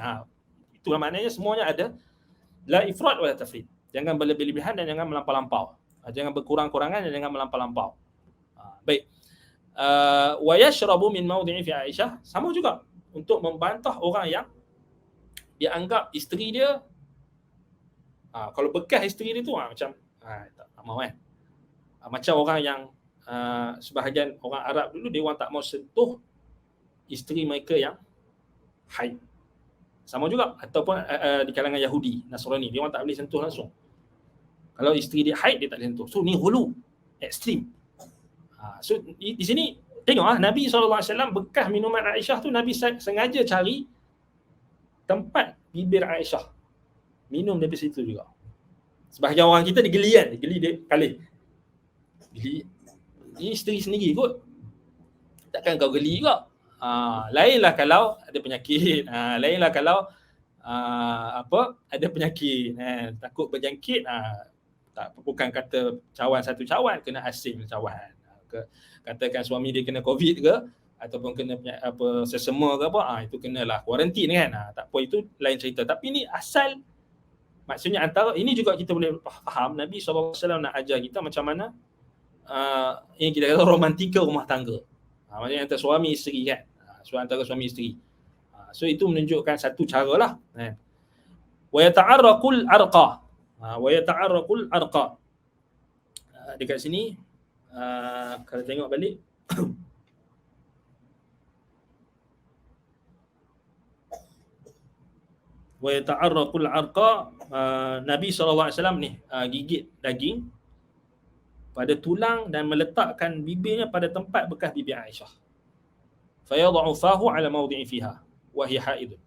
Itulah maknanya semuanya ada la ifrat wala tafrid. Jangan berlebih-lebihan dan jangan melampau-lampau. Jangan berkurang-kurangan dan jangan melampau-lampau. Baik. Wa yashrabu min mawdi'i fi Aisyah, sama juga untuk membantah orang yang dia anggap isteri dia kalau bekas isteri dia tu macam tak mau kan. Macam orang yang sebahagian orang Arab dulu dia orang tak mau sentuh isteri mereka yang haid. Sama juga ataupun di kalangan Yahudi, Nasrani, dia orang tak boleh sentuh langsung. Kalau isteri dia haid dia tak boleh sentuh. So ni hulu, ekstrim. So di sini tengok Nabi SAW bekas minuman Aisyah tu Nabi sengaja cari tempat bibir Aisyah. Minum dari situ juga. Sebahagian orang kita digeli kan, digeli dia kalih. Geli. Ini isteri sendiri kot. Takkan kau geli juga. Lainlah kalau ada penyakit. Lainlah kalau ada penyakit. Takut berjangkit. Bukan kata cawan satu cawan, kena asing cawan. Katakan suami dia kena COVID ke, ataupun kena sesama ke apa, itu kenalah kuarantin kan. Tak apa, itu lain cerita. Tapi ni asal, maksudnya antara ini juga kita boleh faham Nabi SAW nak ajar kita macam mana yang kita kata romantika rumah tangga. Maksudnya antara suami isteri kan. Antara suami isteri. So itu menunjukkan satu cara lah. Wa yata'arraqul arqa. Wa yata'arraqul arqa. Dekat sini kalau tengok balik wa yata'arraqul arqa, Nabi SAW ni gigit daging pada tulang dan meletakkan bibirnya pada tempat bekas bibir Aisyah. Fa yad'u fahu ala mawdi'i fiha wa hiya haidun.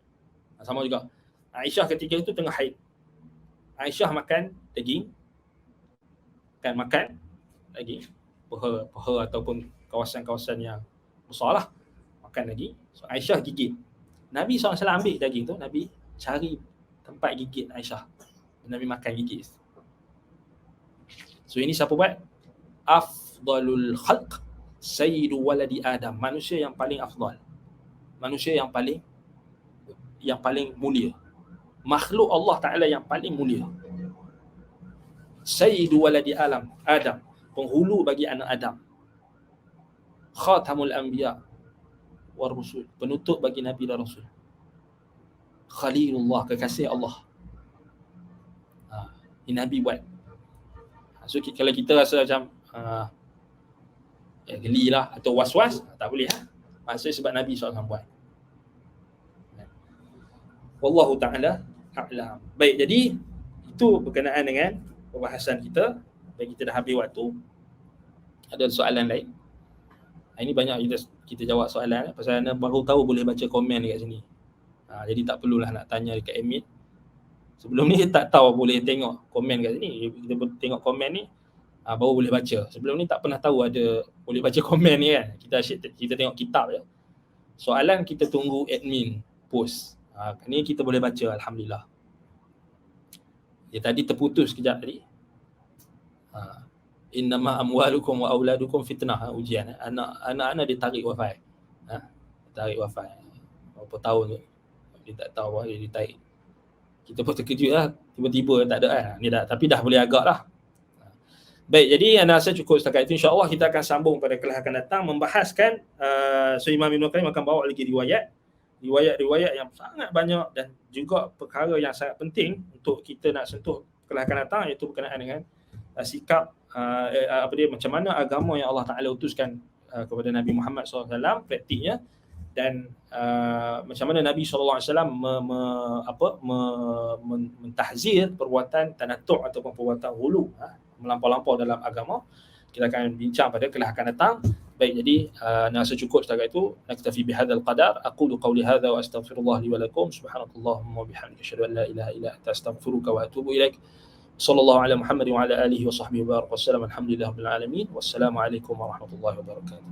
Sama juga. Aisyah ketika itu tengah haid. Aisyah makan daging, makan daging, peha ataupun kawasan-kawasan yang besar lah, makan daging. So Aisyah gigit. Nabi SAW ambil daging tu, Nabi cari tempat gigit Aisyah. Nabi makan gigit. So ini siapa buat? Afdalul khalq sayyidu waladi Adam. Manusia yang paling afdal. Manusia yang paling mulia. Makhluk Allah Ta'ala yang paling mulia. Sayyidu waladi Adam. Penghulu bagi anak Adam. Khatamul anbiya war rusul. Penutup bagi Nabi dan Rasul. Khalilullah, kekasih Allah. Ini Nabi buat. So kalau kita rasa macam geli lah atau was-was, tak boleh lah. Maksudnya sebab Nabi SAW buat. Wallahu ta'ala a'lam. Baik, jadi itu berkenaan dengan perbahasan kita. Baik, kita dah habis waktu. Ada soalan lain? Ini banyak kita jawab soalan. Pasal anda baru tahu boleh baca komen dekat sini. Jadi tak perlulah nak tanya dekat admin. Sebelum ni tak tahu boleh tengok komen kat sini. Kita tengok komen ni baru boleh baca. Sebelum ni tak pernah tahu ada boleh baca komen ni kan. Kita tengok kitab je. Soalan kita tunggu admin post. Ni kita boleh baca, alhamdulillah. Tadi terputus sekejap tadi. Innama amwalukum wa auladukum fitnah, ujian. Anak-anak dia tarik wifi. Tarik wifi. Berapa tahun tu. Dia tak tahu apa dia tarik. Kita pun terkejut lah, tiba-tiba tak ada kan. Ni dah, tapi dah boleh agak lah. Baik, jadi anda rasa cukup setakat itu. InsyaAllah kita akan sambung pada kelas akan datang membahaskan Imam Ibn Qayyim akan bawa lagi riwayat yang sangat banyak dan juga perkara yang sangat penting untuk kita nak sentuh kelas akan datang, iaitu berkenaan dengan sikap macam mana agama yang Allah Ta'ala utuskan kepada Nabi Muhammad SAW, praktiknya, dan macam mana Nabi SAW mentahzir perbuatan tanatu' ataupun perbuatan ghulu, melampau-lampau dalam agama. Kita akan bincang pada kelas akan datang. Baik, jadi nasa cukup setakat itu. Naktafi bihadzal qadar. Aqulu qawli hadza wa astaghfirullah li wa lakum. Subhanakallahumma wa bihamdika asyhadu an la ilaha illa anta astaghfiruka wa atubu ilaik. Sallallahu ala Muhammad wa ala alihi wa sahbihi wa barak. Wassalamu alhamdulillahi rabbil alamin. Wassalamu alaikum warahmatullahi wabarakatuh.